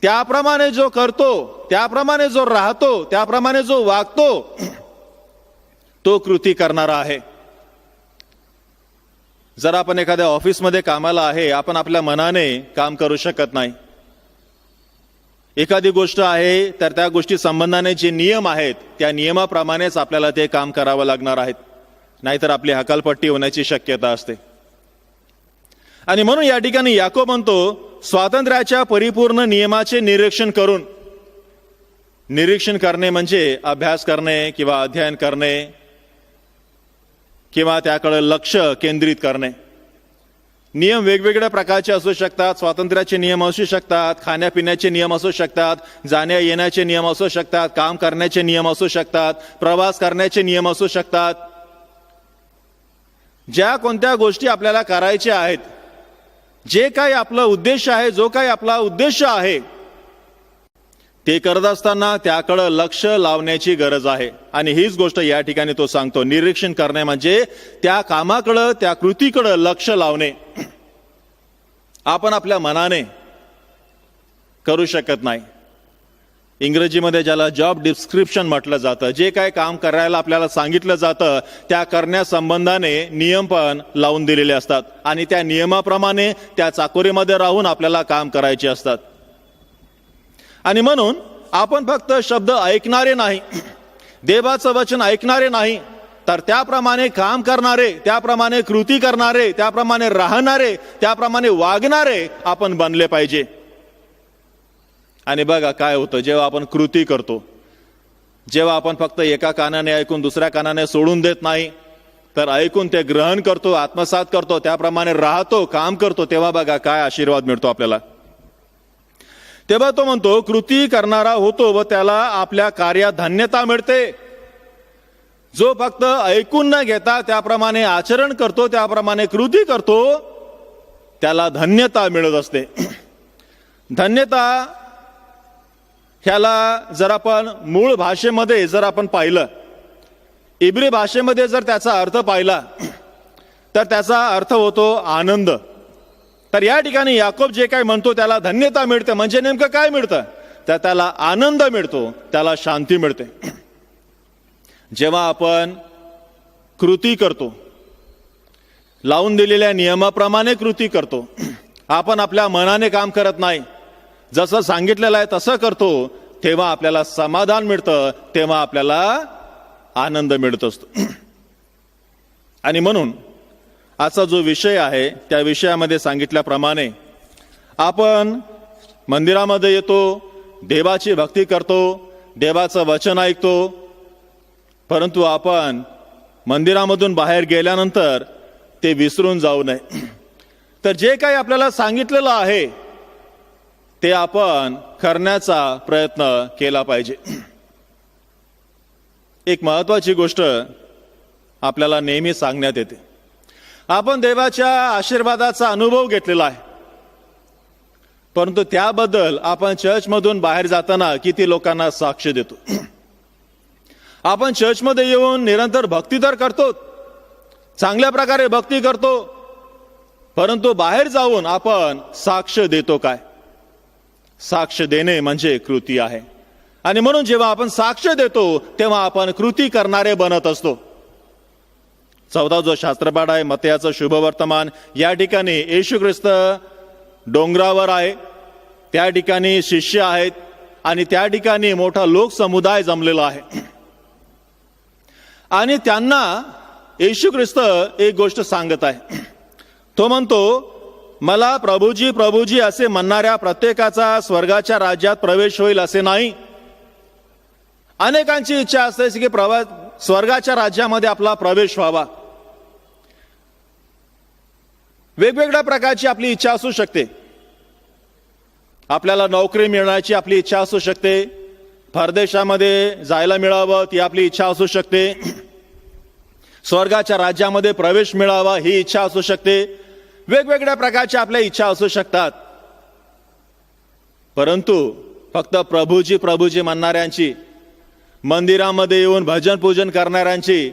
त्याप्रमाणे जो करतो, त्याप्रमाणे जो राहतो, त्याप्रमाणे जो वागतो, तो कृती करणारा आहे. जर आपण एखाद्या ऑफिसमध्ये कामाला आहे, आपण आपल्या मनाने काम करू शकत नाही. एखादी गोष्ट आहे तर त्या गोष्टी संबंधाने जे नियम आहेत त्या नियमाप्रमाणेच आपल्याला ते काम करावं लागणार आहेत, नाहीतर आपली हकालपट्टी होण्याची शक्यता असते. आणि म्हणून या ठिकाणी याकोब म्हणतो, स्वातंत्र्याच्या परिपूर्ण नियमाचे निरीक्षण करून, निरीक्षण करणे म्हणजे अभ्यास करणे किंवा अध्ययन करणे किंवा त्याकडे लक्ष केंद्रित करणे. नियम वेगवेगळ्या प्रकारचे असू शकतात. स्वातंत्र्याचे नियम असू शकतात, खाण्यापिण्याचे नियम असू शकतात, जाण्या येण्याचे नियम असू शकतात, काम करण्याचे नियम असू शकतात, प्रवास करण्याचे नियम असू शकतात. ज्या कोणत्या गोष्टी आपल्याला करायच्या आहेत, जे काही आपला उद्देश आहे, जो काही आपला उद्देश आहे, ते करत असताना त्याकडे लक्ष लावण्याची गरज आहे. आणि हीच गोष्ट या ठिकाणी तो सांगतो. निरीक्षण करणे म्हणजे त्या कामाकडे, त्या कृतीकडे लक्ष लावणे. आपण आपल्या मनाने करू शकत नाही. इंग्रजीमध्ये ज्याला जॉब डिस्क्रिप्शन म्हटलं जातं, जे काय काम करायला आपल्याला सांगितलं जातं त्या करण्यासंबंधाने नियम पण लावून दिलेले असतात आणि त्या नियमाप्रमाणे त्या चाकोरीमध्ये राहून आपल्याला काम करायचे असतात. आणि म्हणून आपण फक्त शब्द ऐकणारे नाही, देवाचं वचन ऐकणारे नाही, तर त्याप्रमाणे काम करणारे, त्याप्रमाणे कृती करणारे, त्याप्रमाणे राहणारे, त्याप्रमाणे वागणारे आपण बनले पाहिजे. आणि बघा काय होतं जेव्हा आपण कृती करतो, जेव्हा आपण फक्त एका कानाने ऐकून दुसऱ्या कानाने सोडून देत नाही, तर ऐकून ते ग्रहण करतो, आत्मसात करतो, त्याप्रमाणे राहतो, काम करतो, तेव्हा बघा काय आशीर्वाद मिळतो आपल्याला. तेव्हा तो म्हणतो कृती करणारा होतो व त्याला आपल्या कार्यात धन्यता मिळते. जो फक्त ऐकून न घेता त्याप्रमाणे आचरण करतो, त्याप्रमाणे कृती करतो, त्याला धन्यता मिळत असते. धन्यता ह्याला जर आपण मूळ भाषेमध्ये जर आपण पाहिलं, इब्री भाषेमध्ये जर त्याचा अर्थ पाहिला तर त्याचा अर्थ होतो आनंद. तर या ठिकाणी याकोब जे काही म्हणतो त्याला धन्यता मिळते म्हणजे नेमकं काय मिळतं, तर त्याला आनंद मिळतो, त्याला शांती मिळते. जेव्हा आपण कृती करतो, लावून दिलेल्या नियमाप्रमाणे कृती करतो, आपण आपल्या मनाने काम करत नाही, जसं सांगितलेलं आहे तसं करतो, तेव्हा आपल्याला समाधान मिळतं, तेव्हा आपल्याला आनंद मिळत असतो. आणि म्हणून आजचा जो विषय आहे त्या विषयामध्ये सांगितल्याप्रमाणे आपण मंदिरामध्ये येतो, देवाची भक्ती करतो, देवाचं वचन ऐकतो, परंतु आपण मंदिरामधून बाहेर गेल्यानंतर ते विसरून जाऊ नये. तर जे काही आपल्याला सांगितलेलं आहे ते आपण करण्याचा प्रयत्न केला पाहिजे. एक महत्वाची गोष्ट आपल्याला नेहमी सांगण्यात येते, आपण देवाच्या आशीर्वादाचा अनुभव घेतलेला आहे, परंतु त्याबद्दल आपण चर्चमधून बाहेर जाताना किती लोकांना साक्ष देतो. आपण चर्चमध्ये येऊन निरंतर भक्ती तर करतो, चांगल्या प्रकारे भक्ती करतो, परंतु बाहेर जाऊन आपण साक्ष देतो काय? साक्ष देणे म्हणजे कृती आहे. आणि म्हणून जेव्हा आपण साक्ष देतो तेव्हा आपण कृती करणारे बनत असतो. 14 जो शास्त्रपाठ आहे मत्तयाचं शुभवर्तमान, या ठिकाणी येशू ख्रिस्त डोंगरावर आहे, त्या ठिकाणी शिष्य आहेत आणि त्या ठिकाणी मोठा लोकसमुदाय जमलेला आहे. आणि त्यांना येशू ख्रिस्त एक गोष्ट सांगत आहे. तो म्हणतो, मला प्रभूजी प्रभूजी असे म्हणणाऱ्या प्रत्येकाचा स्वर्गाच्या राज्यात प्रवेश होईल असे नाही. अनेकांची इच्छा असते की स्वर्गाच्या राज्यामध्ये आपला प्रवेश व्हावा. वेगवेगळ्या प्रकारची आपली इच्छा असू शकते. आपल्याला नोकरी मिळण्याची आपली इच्छा असू शकते, परदेशामध्ये जायला मिळावं ती आपली इच्छा असू शकते, स्वर्गाच्या राज्यामध्ये प्रवेश मिळावा ही इच्छा असू शकते. वेगवेगळ्या प्रकारच्या आपल्या इच्छा असू शकतात. परंतु फक्त प्रभूजी प्रभूजी म्हणणाऱ्यांची, मंदिरामध्ये येऊन भजन पूजन करणाऱ्यांची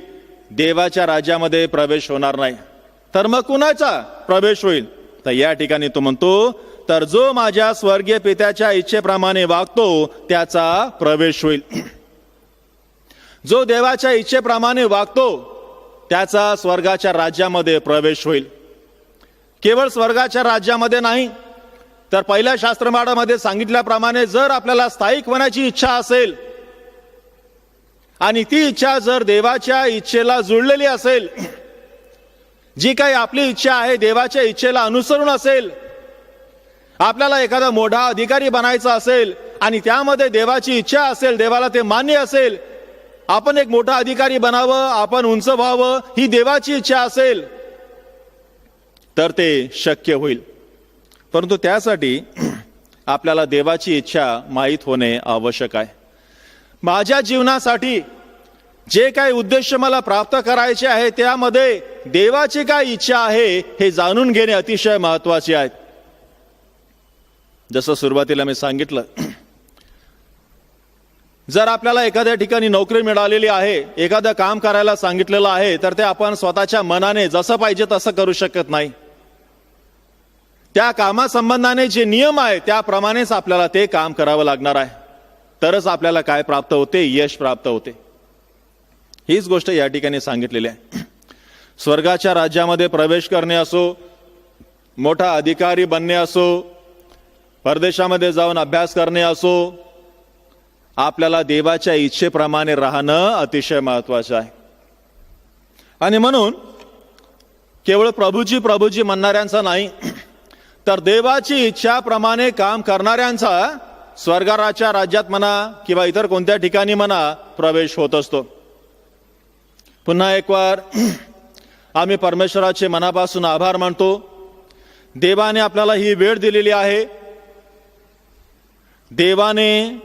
देवाच्या राज्यामध्ये प्रवेश होणार नाही. तर मग कुणाचा प्रवेश होईल? तर या ठिकाणी तो म्हणतो, तर जो माझ्या स्वर्गीय पित्याच्या इच्छेप्रमाणे वागतो त्याचा प्रवेश होईल. जो देवाच्या इच्छेप्रमाणे वागतो त्याचा स्वर्गाच्या राज्यामध्ये प्रवेश होईल. केवळ स्वर्गाच्या राज्यामध्ये नाही, तर पहिल्या शास्त्रमाळामध्ये सांगितल्याप्रमाणे जर आपल्याला स्थायिक होण्याची इच्छा असेल आणि ती इच्छा जर देवाच्या इच्छेला जुळलेली असेल, जी काही आपली इच्छा आहे देवाच्या इच्छेला अनुसरून असेल, आपल्याला एखादा मोठा अधिकारी बनायचा असेल आणि त्यामध्ये देवाची इच्छा असेल, देवाला ते मान्य असेल, आपण एक मोठा अधिकारी बनावं, आपण उंच व्हावं, ही देवाची इच्छा असेल तर ते शक्य होईल. परंतु त्यासाठी आपल्याला देवाची इच्छा माहीत होणे आवश्यक आहे. माझ्या जीवनासाठी जे काही उद्देश मला प्राप्त करायचे आहे त्यामध्ये देवाची काय इच्छा आहे हे जाणून घेणे अतिशय महत्वाचे आहे. जसं सुरुवातीला मी सांगितलं, जर आपल्याला एखाद्या ठिकाणी नोकरी मिळालेली आहे, एखादं काम करायला सांगितलेलं आहे, तर ते आपण स्वतःच्या मनाने जसं पाहिजे तसं करू शकत नाही. त्या कामासंबंधाने जे नियम आहे त्याप्रमाणेच आपल्याला ते काम करावं लागणार आहे. तरच आपल्याला काय प्राप्त होते? यश प्राप्त होते. हीच गोष्ट या ठिकाणी सांगितलेली आहे. स्वर्गाच्या राज्यामध्ये प्रवेश करणे असो, मोठा अधिकारी बनणे असो, परदेशामध्ये जाऊन अभ्यास करणे असो, आपल्याला देवाच्या इच्छेप्रमाणे राहणं अतिशय महत्वाचं आहे. आणि म्हणून केवळ प्रभूजी प्रभूजी म्हणणाऱ्यांचा नाही, तर देवाची इच्छाप्रमाणे काम करणाऱ्यांचा स्वर्गाच्या राज्यात म्हणा किंवा इतर कोणत्या ठिकाणी म्हणा प्रवेश होत असतो. पुन्हा एक वार आम्ही परमेश्वराचे मनापासून आभार मानतो. देवाने आपल्याला ही वेळ दिलेली आहे. देवाने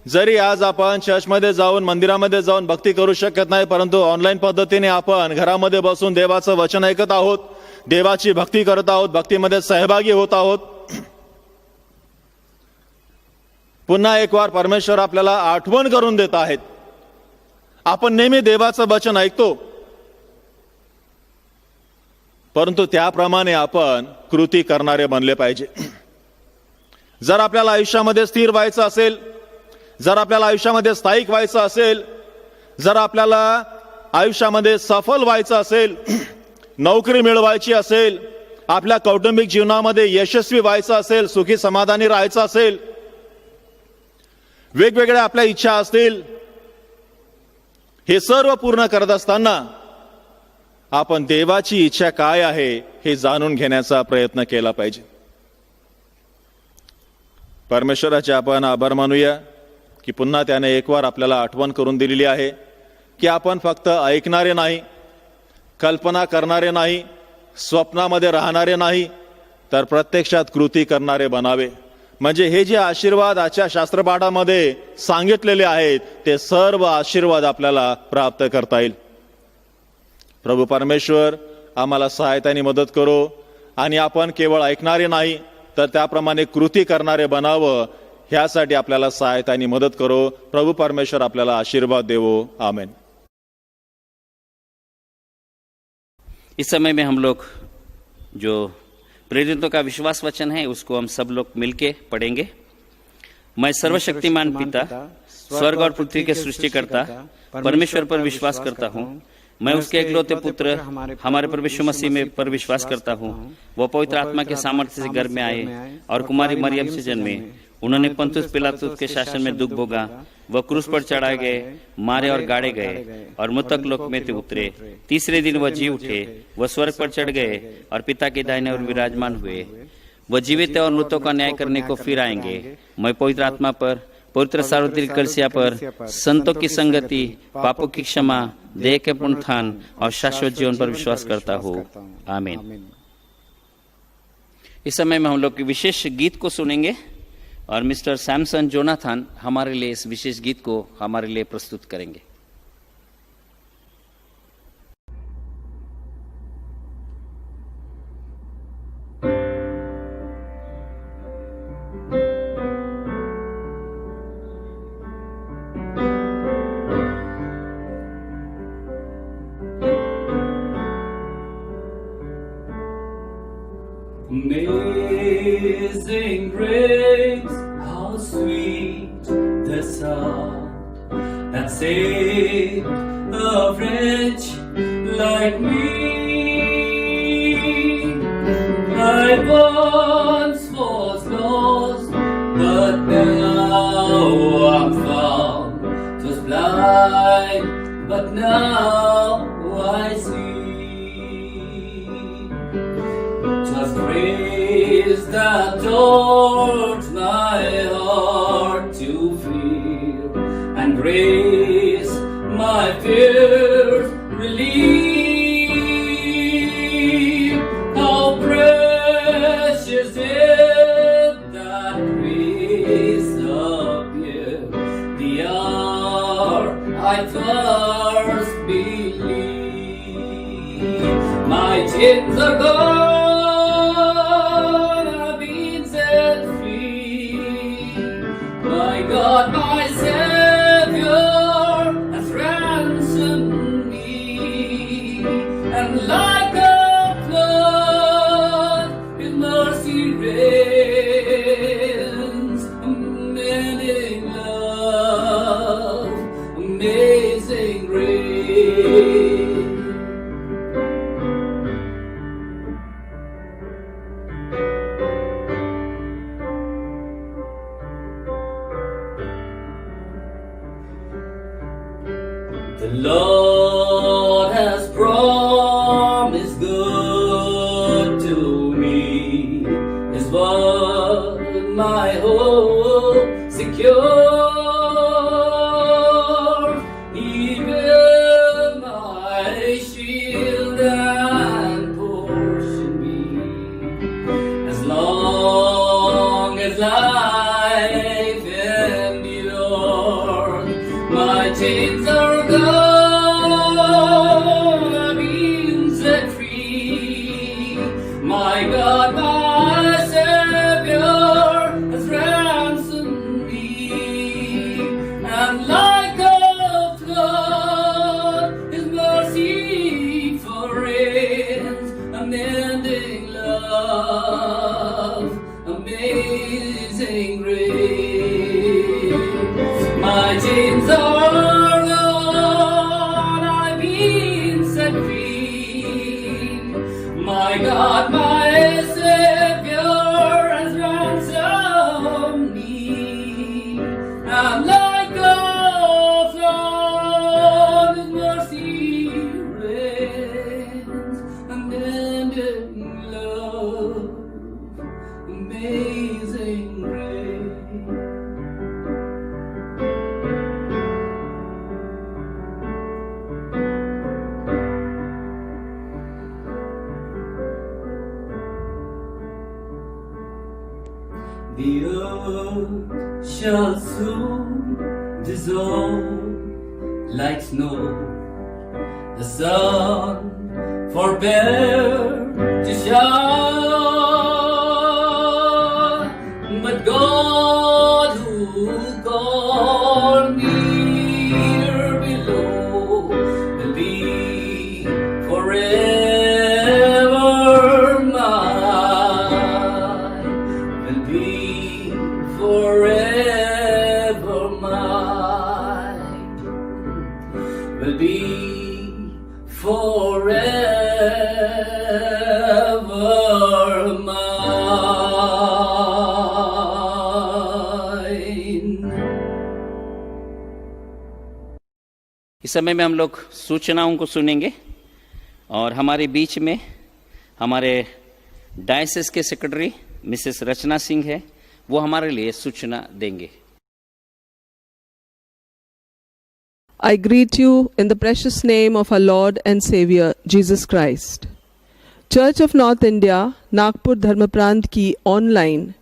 जरी आज आपण चर्चमध्ये जाऊन मंदिरामध्ये जाऊन भक्ती करू शकत नाही, परंतु ऑनलाईन पद्धतीने आपण घरामध्ये बसून देवाचं वचन ऐकत आहोत, देवाची भक्ती करत आहोत, भक्तीमध्ये सहभागी होत आहोत. पुन्हा एक वार परमेश्वर आपल्याला आठवण करून देत आहेत. आपण नेहमी देवाचं वचन ऐकतो, परंतु त्याप्रमाणे आपण कृती करणारे बनले पाहिजे. जर आपल्याला आयुष्यामध्ये स्थिर व्हायचं असेल, जर आपल्याला आयुष्यामध्ये स्थायिक व्हायचं असेल, जर आपल्याला आयुष्यामध्ये सफल व्हायचं असेल, नोकरी मिळवायची असेल, आपल्या कौटुंबिक जीवनामध्ये यशस्वी व्हायचं असेल, सुखी समाधानी राहायचं असेल, वेगवेगळ्या आपल्या इच्छा असतील, हे सर्व पूर्ण करत असताना आपण देवाची इच्छा काय आहे हे जाणून घेण्याचा प्रयत्न केला पाहिजे. परमेश्वराचे आपण आभार मानूया की पुन्हा त्याने एक वार आपल्याला आठवण करून दिलेली आहे की आपण फक्त ऐकणारे नाही, कल्पना करणारे नाही, स्वप्नामध्ये राहणारे नाही, तर प्रत्यक्षात कृती करणारे बनावे. म्हणजे हे जे आशीर्वाद आजच्या शास्त्रपाठामध्ये सांगितलेले आहेत ते सर्व आशीर्वाद आपल्याला प्राप्त करता येईल. प्रभू परमेश्वर आम्हाला सहायताने मदत करो आणि आपण केवळ ऐकणारे नाही तर त्याप्रमाणे कृती करणारे बनावं, ह्यासाठी आपल्याला सहायताने मदत करो. प्रभू परमेश्वर आपल्याला आशीर्वाद देवो. आमेन. इस समय में हम लोग जो प्रेरितों का विश्वास वचन है उसको हम सब लोग मिलके पढ़ेंगे. मैं सर्वशक्तिमान पिता, स्वर्ग और पृथ्वी के सृष्टिकर्ता परमेश्वर पर विश्वास करता हूँ. मैं उसके एकलौते पुत्र हमारे प्रभु यीशु मसीह में पर विश्वास करता हूँ. वह पवित्र आत्मा के सामर्थ्य से गर्भ में आए और कुमारी मरियम से जन्मे. उन्होंने पंतुस पिलातुस के शासन में दुख भोगा. वह क्रूस पर चढ़ाए गए, मारे और गाड़े गए और मृतक लोक में से उतरे. तीसरे दिन वह जी उठे. वह स्वर्ग पर चढ़ गए और पिता के दाहिने ओर विराजमान हुए. वह जीवित और मृतों का न्याय करने को फिर आएंगे. मैं पवित्र आत्मा पर, पवित्र सार्वत्रिक कलीसिया पर, संतों की संगति, पापों की क्षमा, देह के पुनरुत्थान और शाश्वत जीवन पर विश्वास करता हूँ. आमीन. इस समय में हम लोग विशेष गीत को सुनेंगे और मिस्टर सैमसन जोनाथन हमारे लिए इस विशेष गीत को हमारे लिए प्रस्तुत करेंगे. Amazing grace, how sweet the sound that saved a wretch like me. I once was lost, but now I'm found. 'Twas blind, but now I see. 'Twas grace that taught my heart to fear, and grace my fears relieve. How precious did that grace appear, the hour I first believed. My chains are gone, I've been set free. My God, my Savior has ransomed me, and like a flood, His mercy reigns. Amazing love, amazing grace. The Lord has promised good to me. His word, my hope secure. He will my shield and portion be, as long as life endures. My chains are gone, I've been set free. My God, my Savior has ransomed me, and like a flood, His mercy foreigns. Unending love, amazing grace. My chains are gone, I've been set free. My God, my Savior has ransomed me, and like a flood, His mercy reigns. Unending love, amazing grace. The earth shall soon dissolve like snow. The sun forbear to shine, but God who called me here below will be forever mine, will be forever mine, will be forever mine. इस समय में हम लोग सूचनाओं को सुनेंगे और हमारे बीच में हमारे डायसिस के सेक्रेटरी मिसेस रचना सिंह है, वो हमारे लिए सूचना देंगे। I greet you in the precious name of our Lord and Savior Jesus Christ. Church of North India Nagpur धर्मप्रांत की ऑनलाइन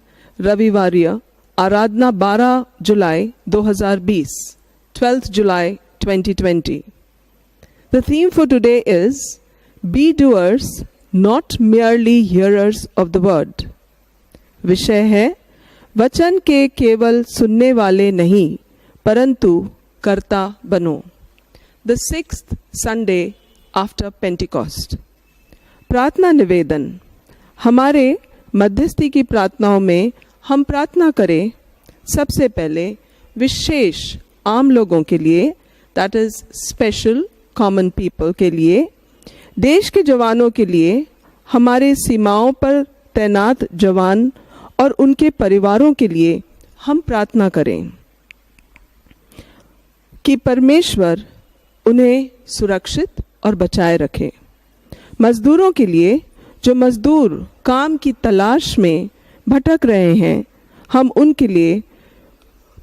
रविवार्य आराधना 12 जुलाई 2020, 12th July 2020. The theme for today is Be doers, not merely hearers of the word. विषय है वचन के केवल सुनने वाले नहीं परंतु कर्ता बनो। The 6th Sunday after Pentecost. प्रार्थना निवेदन। हमारे मध्यस्थी की प्रार्थनाओं में हम प्रार्थना करें सबसे पहले विशेष आम लोगों के लिए, that is special common people के लिए, देश के जवानों के लिए, हमारे सीमाओं पर तैनात जवान और उनके परिवारों के लिए हम प्रार्थना करें कि परमेश्वर उन्हें सुरक्षित और बचाए रखे। मजदूरों के लिए, जो मजदूर काम की तलाश में भटक रहे हैं, हम उनके लिए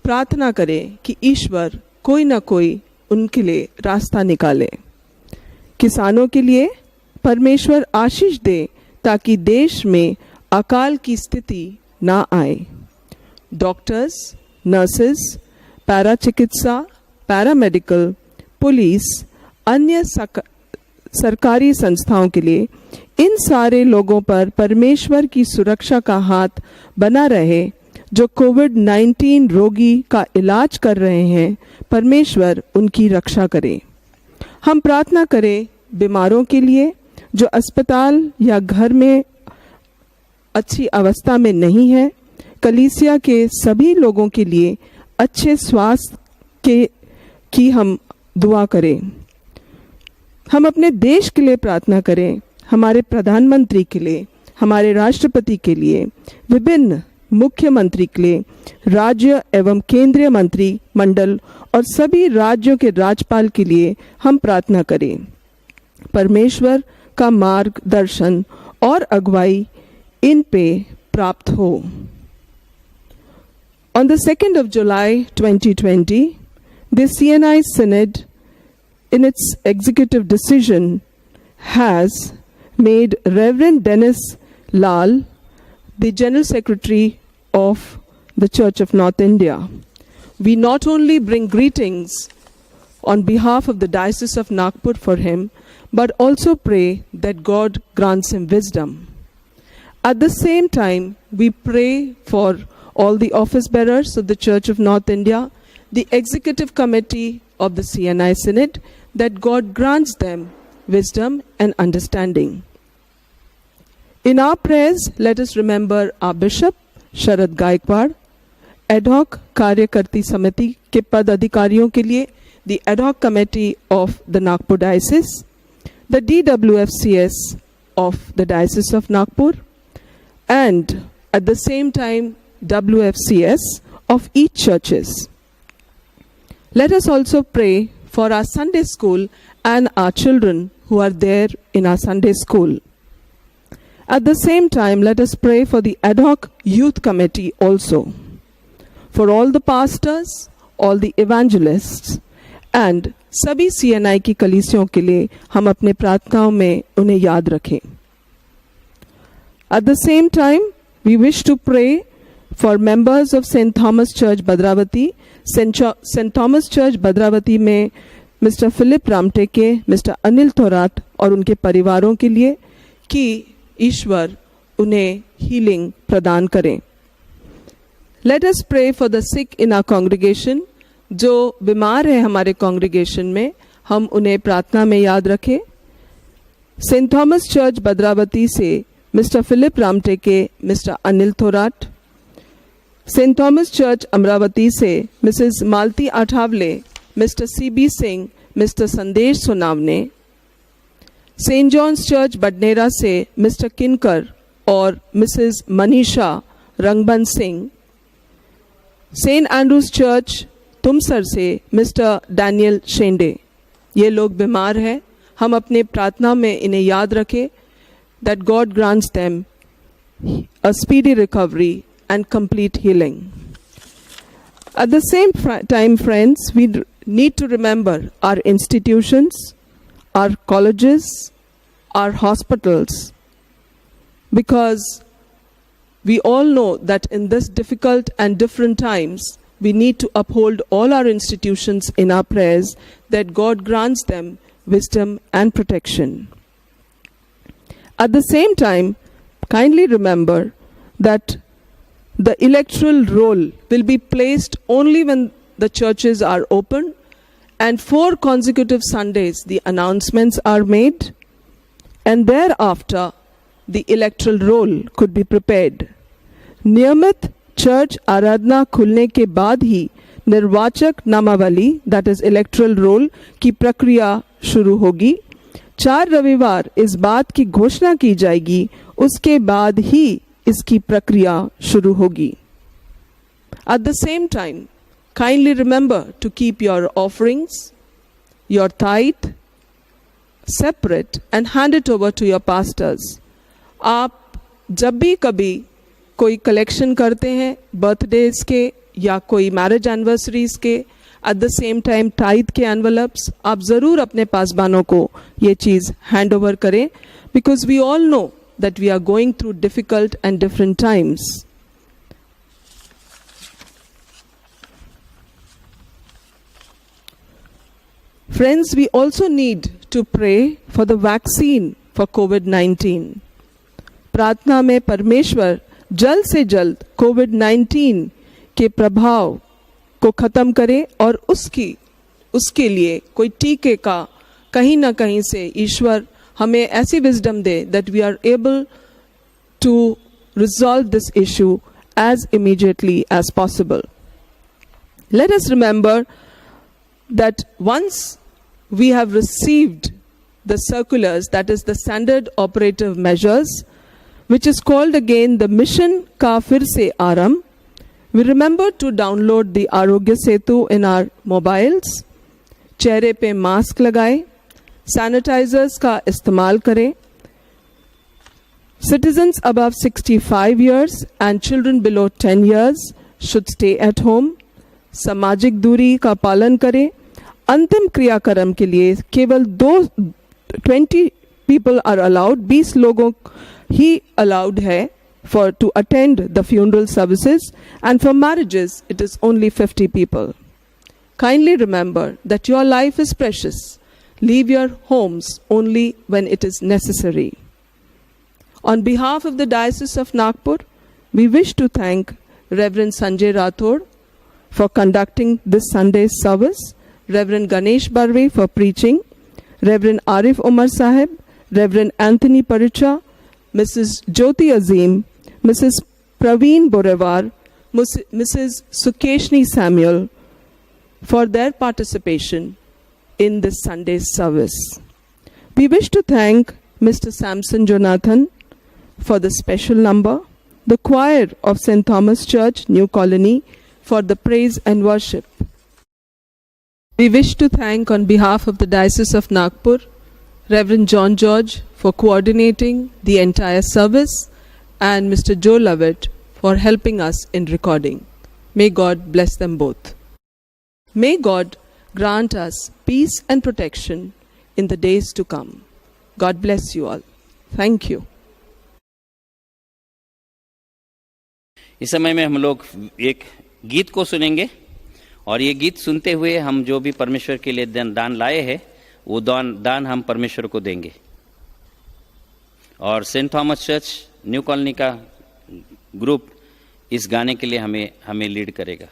प्रार्थना करें कि ईश्वर कोई ना कोई उनके लिए रास्ता निकाले। किसानों के लिए परमेश्वर आशीष दे ताकि देश में अकाल की स्थिति ना आए। डॉक्टर्स, नर्सेस, पैरा चिकित्सा, पैरामेडिकल, पुलिस, अन्य सरकारी संस्थाओं के लिए, इन सारे लोगों पर परमेश्वर की सुरक्षा का हाथ बना रहे जो कोविड-19 रोगी का इलाज कर रहे हैं। परमेश्वर उनकी रक्षा करे। हम प्रार्थना करें बीमारों के लिए जो अस्पताल या घर में अच्छी अवस्था में नहीं है। कलीसिया के सभी लोगों के लिए अच्छे स्वास्थ्य की हम दुआ करें। हम अपने देश के लिए प्रार्थना करें, हमारे प्रधानमंत्री के लिए, हमारे राष्ट्रपति के लिए, विभिन्न मुख्यमंत्री के लिए, राज्य एवं केंद्रीय मंत्री मंडल और सभी राज्यों के राज्यपाल के लिए हम प्रार्थना करें। परमेश्वर का मार्गदर्शन और अगुवाई इन पे प्राप्त हो। On the 2nd of July 2020, the CNI Synod, in its executive decision, has made Reverend Dennis Lal the General Secretary of the Church of North India. We not only bring greetings on behalf of the Diocese of Nagpur for him, but also pray that God grants him wisdom. At the same time, we pray for all the office bearers of the Church of North India, the Executive Committee of the CNI Synod, that God grants them wisdom and understanding. In our prayers, let us remember our Bishop, Sharad Gaikwad, ad hoc कार्यकर्ती समिति के पद अधिकारियों के लिए, the ad hoc committee of the Nagpur Diocese, the DWFCS of the Diocese of Nagpur, and at the same time WFCS of each churches. Let us also pray for our Sunday school and our children who are there in our Sunday school. At the same time, let us pray for the ad hoc youth committee also, for all the pastors, all the evangelists, and सभी CNI की कलीसियों के लिए हम अपने प्रार्थनाओं में उन्हें याद रखें. At the same time, we wish to pray for members of St. Thomas Church Bhadravati. St. Thomas Church Bhadravati में Mr. Philip Ramteke, Mr. Anil Thorat और उनके परिवारों के लिए कि ईश्वर उन्हें हीलिंग प्रदान करें. Let us pray for the sick in our congregation. जो बीमार है हमारे कॉन्ग्रीगेशन में, हम उन्हें प्रार्थना में याद रखें. सेंट थॉमस चर्च भद्रावती से mister Philip Ramteke, mister Anil Thorat. Saint Thomas church Amravati से missus Malti Athavale, mister CB Singh, mister Sandesh Sonawane. Saint John's church Badnera से मिस्टर किनकर और missus Manisha Rangban Singh. Saint Andrew's church Tumsar से मिस्टर डैनियल शेंडे. ये लोग बीमार हैं, हम अपने प्रार्थना में इन्हें याद रखें. That God grants them a speedy recovery and complete healing. At the same time, friends, we need to remember our institutions, our colleges, our hospitals, because we all know that in this difficult and different times, we need to uphold all our institutions in our prayers, that God grants them wisdom and protection. At the same time, kindly remember that the electoral roll will be placed only when the churches are open, and 4 consecutive Sundays the announcements are made, and thereafter the electoral roll could be prepared. नियमित church आराधना खुलने के बाद ही निर्वाचक नामावली that is electoral roll की प्रक्रिया शुरू होगी. 4 रविवार इस बात की घोषणा की जाएगी, उसके बाद ही इसकी प्रक्रिया शुरू होगी. At the same time, kindly remember to keep your offerings, your tithe separate and hand it over to your pastors. आप जब भी कभी कोई कलेक्शन करते हैं बर्थडेज के या कोई मैरिज एनिवर्सरीज के, at the same time tithe के एनवलप्स आप ज़रूर अपने पासबानों को ये चीज़ हैंड ओवर करें, because we all know that we are going through difficult and different times. Friends, we also need to pray for the vaccine for COVID-19. प्रार्थना में परमेश्वर जल्द से जल्द कोविड-19 के प्रभाव को ख़त्म करे और उसके लिए कोई टीके का कहीं ना कहीं से ईश्वर हमें ऐसी विजडम दे that we are able to resolve this issue as immediately as possible. Let us remember that once we have received the circulars, that is the standard operative measures, which is called again the mission ka fir se aaram, we remember to download the Arogya Setu in our mobiles. चेहरे पे mask लगाएं, sanitisers का इस्तेमाल करें. Citizens above 65 years and children below 10 years should stay at home. सामाजिक दूरी का पालन करें. अंतिम क्रियाक्रम के लिए केवल 20 पीपल आर अलाउड, 20 लोगों ही अलाउड है for to attend the funeral services, and for marriages it is only 50 people. Kindly remember that your life is precious. Leave your homes only when it is necessary. On behalf of the Diocese of Nagpur, we wish to thank Reverend Sanjay Rathod for conducting this Sunday's service, Reverend Ganesh Barve for preaching, Reverend Arif Umar Sahib, Reverend Anthony Paricha, Mrs. Jyoti Azim, Mrs. Praveen Borewar, Mrs. Sukeshni Samuel for their participation in this Sunday's service. We wish to thank Mr. Samson Jonathan for the special number, the choir of St. Thomas Church, New Colony, for the praise and worship. We wish to thank on behalf of the Diocese of Nagpur, Reverend John George for coordinating the entire service, and Mr. Joe Lovett for helping us in recording. May God bless them both. May God grant us peace and protection in the days to come. God bless you all. Thank you. इस समय में हम लोग एक गीत को सुनेंगे, और ये गीत सुनते हुए हम जो भी परमेश्वर के लिए दान लाए हैं वो दान हम परमेश्वर को देंगे. और saint Thomas church new colony का ग्रुप इस गाने के लिए हमें लीड करेगा.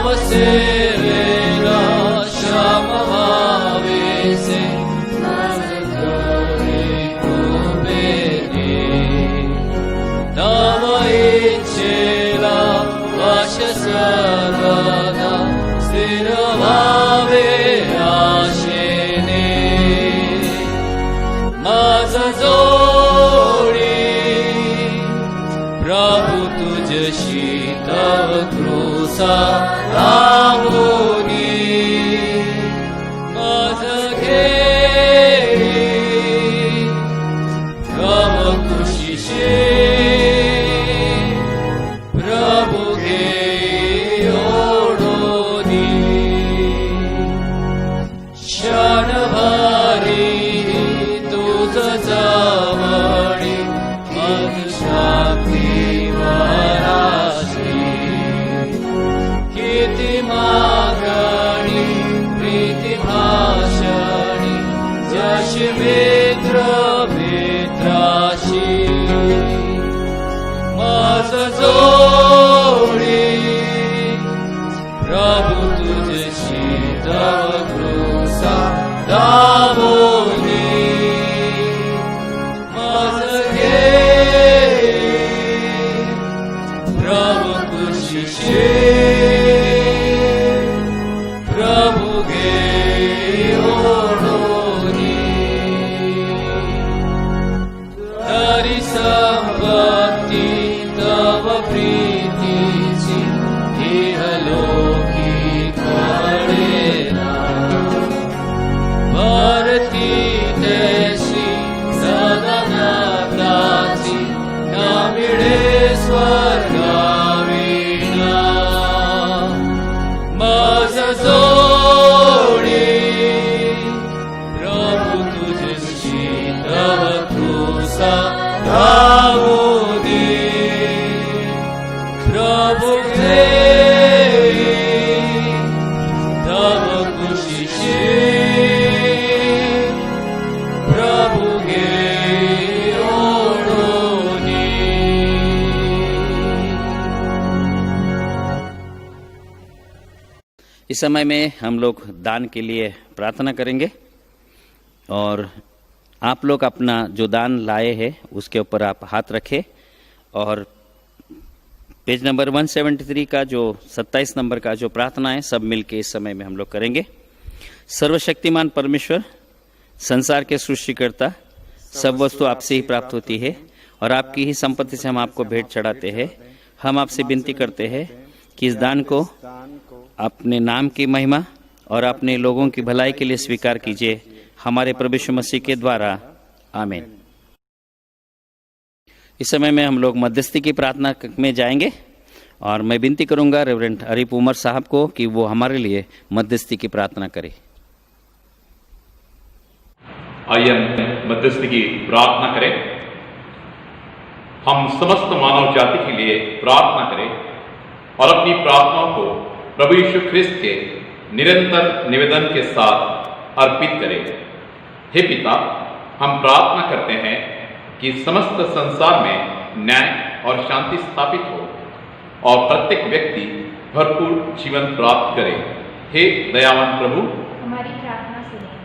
Namaste, माझ जोडी प्रभु तुझशी तव क्रूसा लावोनी माझ घेरी तव कुशीशी प्रभु घे ओढोनी क्षणभरी तुझ जवळी मधुशाक्ती वराशी किती मागणी प्रीती भाषणी जशी मित्र मित्राशी माझ जोडी प्रभु तुझशी तव क्रूसा दाबोनी माझ घेरी प्रभु कुशीशी प्रभु घे ओढोनी तरी संपत्ती तव प्रीतीची इहलोकी कळेना भरती देशी सदनाताची ना मिळे स्वर्गाविना माझ जोडी प्रभु तुझशी तव क्रूसा लावोनी प्रभु घेरी तव कुशीशी प्रभु घे ओढोनी इस समय में हम लोग दान के लिए प्रार्थना करेंगे और आप लोग अपना जो दान लाए हैं उसके ऊपर आप हाथ रखें और पेज नंबर 173 का जो 27 नंबर का जो प्रार्थना है सब मिलके इस समय में हम लोग करेंगे। सर्वशक्तिमान परमेश्वर, संसार के सृष्टिकर्ता, सब वस्तु आपसे ही प्राप्त होती है और आपकी ही संपत्ति से हम आपको भेंट चढ़ाते हैं। हम आपसे विनती करते हैं कि इस दान को अपने नाम की महिमा और अपने लोगों की भलाई के लिए स्वीकार कीजिए, हमारे प्रभु यीशु मसीह के द्वारा, आमीन। इस समय में हम लोग मध्यस्थी की प्रार्थना में जाएंगे और मैं विनती करूंगा रेवरेंड अरीफ उमर साहब को कि वो हमारे लिए मध्यस्थी की प्रार्थना करें। आइए हम मध्यस्थी की प्रार्थना करें। हम समस्त मानव जाति के लिए प्रार्थना करें और अपनी प्रार्थनाओं को प्रभु यीशु ख्रिस्त के निरंतर निवेदन के साथ अर्पित करें। हे पिता, हम प्रार्थना करते हैं कि समस्त संसार में न्याय और शांति स्थापित हो और प्रत्येक व्यक्ति भरपूर जीवन प्राप्त करे। हे दयावान प्रभु, हमारी प्रार्थना सुनिए।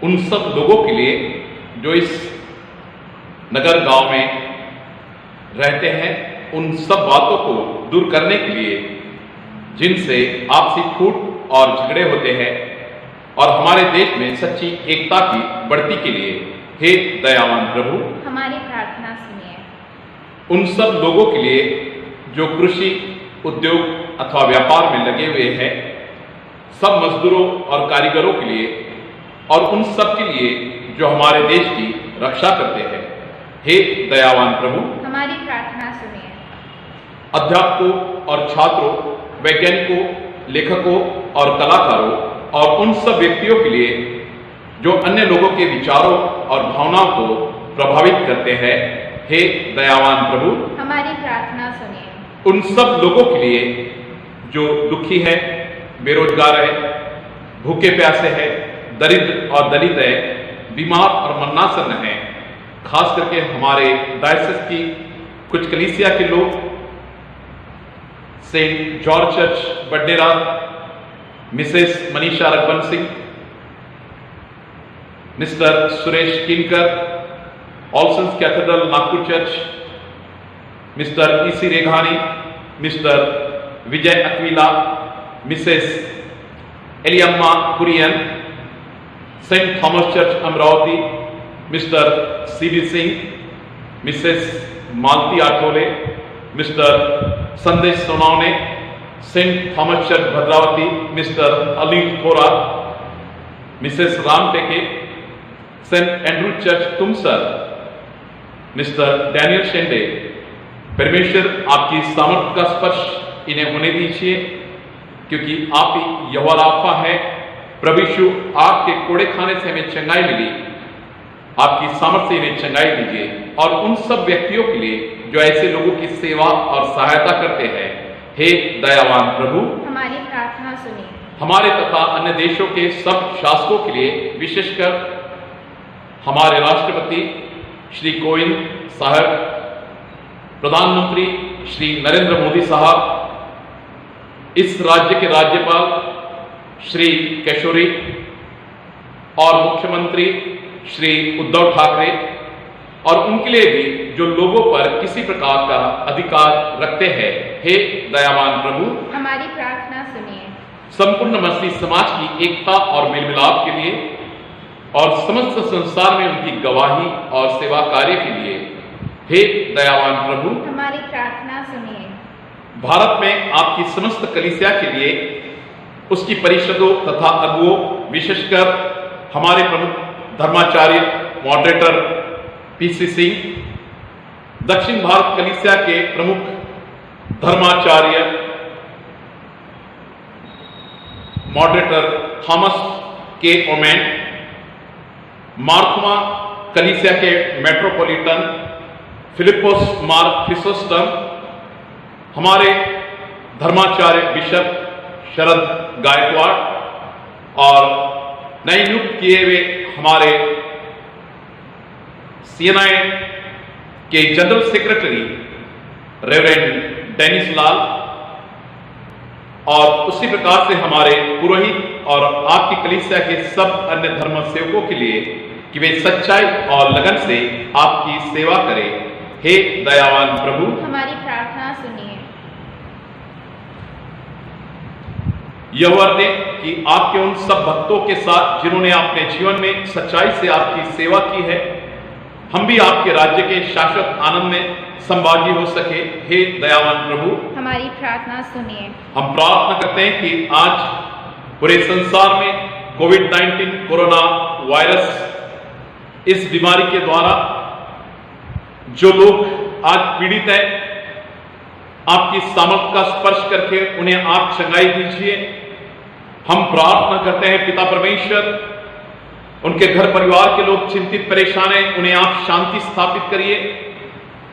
उन सब लोगों के लिए जो इस नगर गांव में रहते हैं, उन सब बातों को दूर करने के लिए जिनसे आपसी फूट और झगड़े होते हैं और हमारे देश में सच्ची एकता की बढ़ती के लिए, हे दयावान प्रभु, हमारी प्रार्थना सुनिए। उन सब लोगों के लिए जो कृषि, उद्योग अथवा व्यापार में लगे हुए हैं, सब मजदूरों और कारीगरों के लिए और उन सब के लिए जो हमारे देश की रक्षा करते हैं, हे दयावान प्रभु, हमारी प्रार्थना सुनिए। अध्यापकों और छात्रों, वैज्ञानिकों, लेखकों और कलाकारों और उन सब व्यक्तियों के लिए जो अन्य लोगों के विचारों और भावनाओं को प्रभावित करते हैं, हे दयावान प्रभु, हमारी प्रार्थना सुनिए। उन सब लोगों के लिए जो दुखी है, बेरोजगार है, भूखे प्यासे है, दरिद्र और दलित है, बीमार और मरनासन्न है, खास करके हमारे डायसिस की कुछ कलीसिया के लोग, Saint George church Badera, missus Manisha Raghuvansh Singh, mister Suresh Kinkar, all saints cathedral Nagpur church, mister EC Reghani, mister Vijay Aquila, missus Eliyamma Kurian, Saint Thomas church Amravati, mister CB Singh, missus Malti Athole, mister Sandesh Sonawane, Saint Thomas church Bhadravati, mister Aleem Thora, missus Ram Teke, Saint Andrew church Tumsar, mister Daniel Shende. परमेश्वर आपकी सामर्थ का स्पर्श इन्हें होने दीजिए, क्योंकि आप ही यहोवा राफा है। प्रभु यीशु, आपके कोड़े खाने से हमें चंगाई मिली, आपकी सामर्थ से इन्हें चंगाई दीजिए। और उन सब व्यक्तियों के लिए जो ऐसे लोगों की सेवा और सहायता करते हैं, हे दयावान प्रभु, हमारी प्रार्थना सुनिए। हमारे तथा अन्य देशों के सब शासकों के लिए, विशेषकर हमारे राष्ट्रपति श्री कोविंद साहब, प्रधानमंत्री श्री नरेंद्र मोदी साहब, इस राज्य के राज्यपाल श्री केशोरी और मुख्यमंत्री श्री उद्धव ठाकरे, और उनके लिए भी जो लोगों पर किसी प्रकार का अधिकार रखते हैं, हे दयावान प्रभु, हमारी प्रार्थना सुनिए। संपूर्ण मसीह समाज की एकता और मेलमिलाप के लिए और समस्त संसार में उनकी गवाही और सेवा कार्य के लिए, हे दयावान प्रभु, हमारी प्रार्थना सुनिए। भारत में आपकी समस्त कलीसिया के लिए, उसकी परिषदों तथा अगुओं, विशेषकर हमारे प्रमुख धर्माचार्य मॉडरेटर पीसी सिंह, दक्षिण भारत कलीसिया के प्रमुख धर्माचार्य मॉडरेटर थॉमस के ओमेन, मार्थमा कलीसिया के मेट्रोपॉलिटन फिलिपोस मार क्रिसोस्टम, हमारे धर्माचार्य बिशप शरद गायकवाड़, और नए नियुक्त किए हुए हमारे सीएनआई के जनरल सेक्रेटरी रेवरेंड डेनिस लाल, और उसी प्रकार से हमारे पुरोहित और आपकी कलीसिया के सब अन्य धर्म सेवकों के लिए कि वे सच्चाई और लगन से आपकी सेवा करें। हे दयावान प्रभु, हमारी प्रार्थना सुनिए। यह वरदे कि आपके उन सब भक्तों के साथ जिन्होंने अपने जीवन में सच्चाई से आपकी सेवा की है, हम भी आपके राज्य के शाश्वत आनंद में संभागी हो सके। हे दयावान प्रभु, हमारी प्रार्थना सुनिए। हम प्रार्थना करते हैं कि आज पूरे संसार में कोविड-19 कोरोना वायरस इस बीमारी के द्वारा जो लोग आज पीड़ित हैं, आपकी सामर्थ का स्पर्श करके उन्हें आप चंगाई दीजिए। हम प्रार्थना करते हैं पिता परमेश्वर, उनके घर परिवार के लोग चिंतित परेशान हैं, उन्हें आप शांति स्थापित करिए,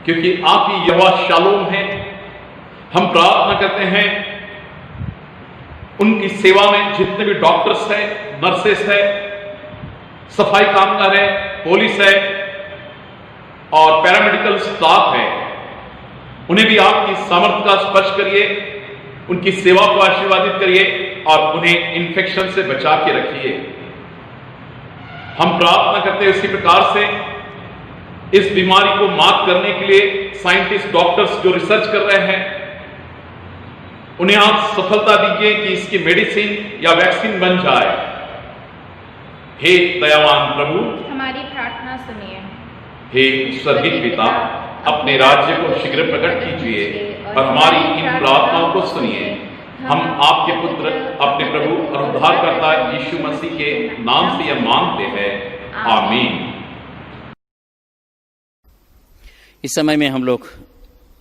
क्योंकि आप ही यहोवा शालोम हैं। हम प्रार्थना करते हैं उनकी सेवा में जितने भी डॉक्टर्स हैं, नर्सेस हैं, सफाई कामगार है, पुलिस है और पैरामेडिकल स्टाफ है, उन्हें भी आपकी सामर्थ का स्पर्श करिए, उनकी सेवा को आशीर्वादित करिए और उन्हें इन्फेक्शन से बचा के रखिए। हम प्रार्थना करते हैं उसी प्रकार से इस बीमारी को मात करने के लिए साइंटिस्ट डॉक्टर्स जो रिसर्च कर रहे हैं, उन्हें आप सफलता दीजिए कि इसकी मेडिसिन या वैक्सीन बन जाए। हे दयावान प्रभु, हमारी प्रार्थना सुनिए। हे स्वर्गीय पिता, अपने राज्य को शीघ्र प्रकट कीजिए और हमारी इन प्रार्थनाओं को सुनिए। हम आपके पुत्र, अपने प्रभु और उद्धारकर्ता यीशु मसीह के नाम से यह मांगते हैं, आमीन। इस समय में हम लोग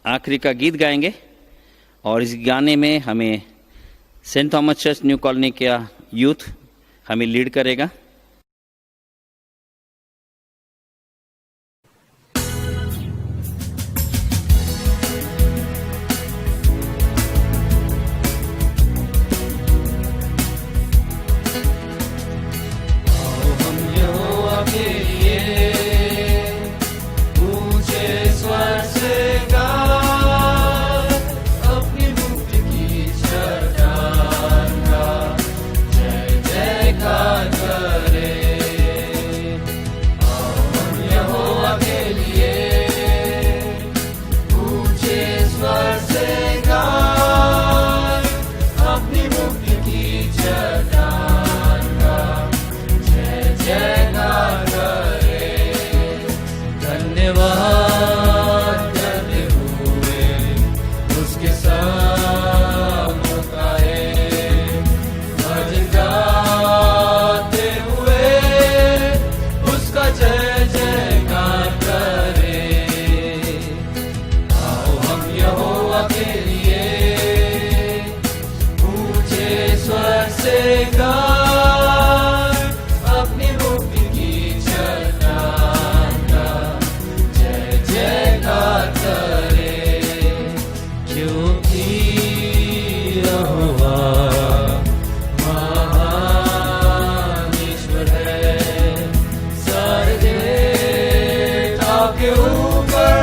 आखिरी का गीत गाएंगे और इस गाने में हमें saint Thomas church new colony का यूथ हमें लीड करेगा। जय जयकार धन्यवाद करते हुए उसके सम्मुख आए, भजन गाते हुए उसका जय जयकार करें। आओ हम यहोवा के लिए ऊंचे स्वर से गाएं, अपनी मुक्ति की चट्टान का जय जयकार करें। क्योंकि यहोवा महान ईश्वर है, सारे देवताओं के ऊपर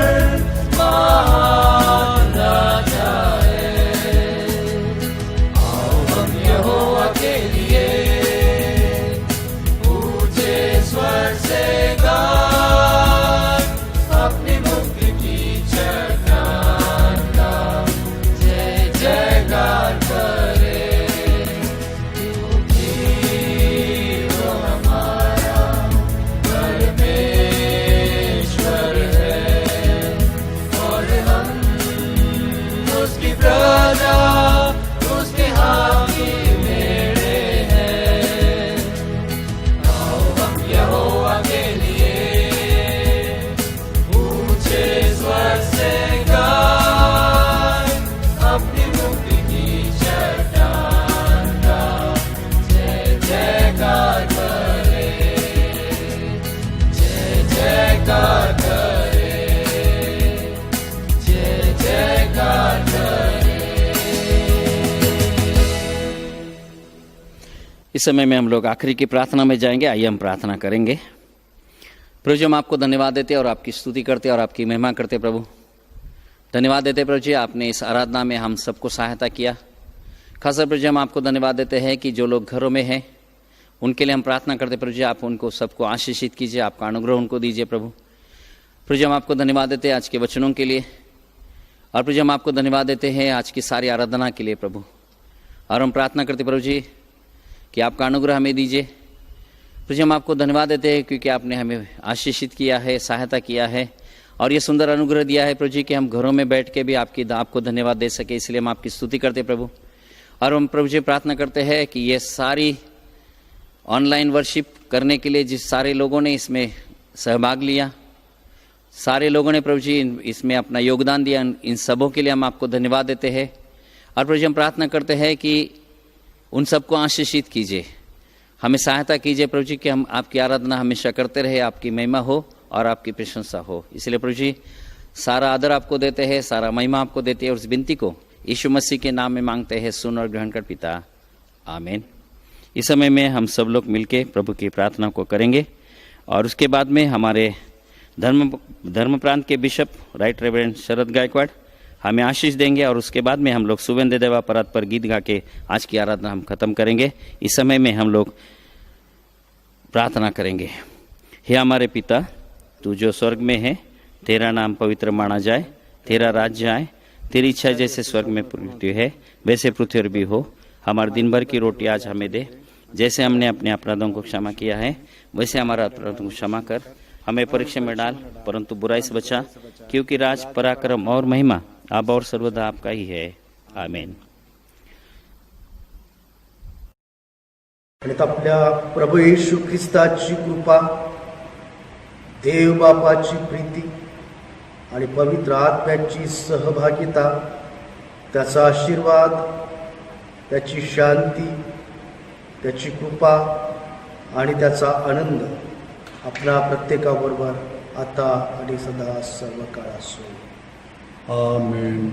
महान राजा है। आओ हम यहोवा के लिए ऊंचे स्वर से गाएं, अपनी मुक्ति की चट्टान का जय जयकार करें। क्योंकि वो हमारा परमेश्वर है और हम उसकी प्रजा, उसके हाथी मेढ़े हैं। आओ हम यहोवा के लिए ऊंचे स्वर से गाएं, अपनी मुक्ति की चट्टान का जय जयकार करें, जय जयकार करें, जय जयकार करें। इस समय में हम लोग आखिरी की प्रार्थना में जाएंगे। आइए हम प्रार्थना करेंगे। प्रभु जी, हम आपको धन्यवाद देते और आपकी स्तुति करते और आपकी महिमा करते। प्रभु धन्यवाद देते प्रभु जी, आपने इस आराधना में हम सबको सहायता किया। खासकर प्रभु जी हम आपको धन्यवाद देते हैं कि जो लोग घरों में हैं उनके लिए हम प्रार्थना करते प्रभु जी, आप उनको सबको आशीषित कीजिए, आपका अनुग्रह उनको दीजिए। प्रभु जी हम आपको धन्यवाद देते हैं आज के वचनों के लिए, और प्रभु जी हम आपको धन्यवाद देते हैं आज की सारी आराधना के लिए प्रभु। और हम प्रार्थना करते प्रभु जी कि आपका अनुग्रह हमें दीजिए। प्रभु जी हम आपको धन्यवाद देते हैं क्योंकि आपने हमें आशीषित किया है, सहायता किया है और ये सुंदर अनुग्रह दिया है प्रभु जी कि हम घरों में बैठ के भी आपको धन्यवाद दे सके। इसलिए हम आपकी स्तुति करते प्रभु। और हम प्रभु जी प्रार्थना करते हैं कि ये सारी ऑनलाइन वर्शिप करने के लिए जिस सारे लोगों ने इसमें सहभाग लिया, सारे लोगों ने प्रभु जी इसमें अपना योगदान दिया, इन सबों के लिए हम आपको धन्यवाद देते हैं। और प्रभु जी हम प्रार्थना करते हैं कि उन सबको आशीषित कीजिए, हमें सहायता कीजिए प्रभु जी कि हम आपकी आराधना हमेशा करते रहे, आपकी महिमा हो और आपकी प्रशंसा हो। इसलिए प्रभु जी सारा आदर आपको देते हैं, सारा महिमा आपको देते हैं और इस विनती को यीशु मसीह के नाम में मांगते हैं, सुन और ग्रहण कर पिता, आमीन। इस समय में हम सब लोग मिलके प्रभु की प्रार्थना को करेंगे और उसके बाद में हमारे धर्म प्रांत के बिशप राइट रेवरेंड शरद गायकवाड़ हमें आशीष देंगे और उसके बाद में हम लोग सुवेंद्र देवा परात पर गीत गा के आज की आराधना हम खत्म करेंगे। इस समय में हम लोग प्रार्थना करेंगे। हे हमारे पिता, तू जो स्वर्ग में है, तेरा नाम पवित्र माना जाए, तेरा राज्य आए, तेरी इच्छा जैसे स्वर्ग में पृथ्वी है वैसे पृथ्वी पर भी हो। हमारे दिन भर की रोटी आज हमें दे, जैसे हमने अपने अपराधों को क्षमा किया है वैसे हमारा अपराधों को क्षमा कर, हमें परीक्षा में डाल परंतु बुराई से बचा, क्योंकि राज, पराक्रम और महिमा अब और सर्वदा आपका ही है, आमीन। आणि आपल्या प्रभू येशू ख्रिस्ताची कृपा, देव बापाची प्रीती आणि पवित्र आत्म्याची सहभागिता, त्याचा आशीर्वाद, त्याची शांती, त्याची कृपा आणि त्याचा आनंद आपल्या प्रत्येकाबरोबर आता आणि सदा सर्व काळ असो, आमीन।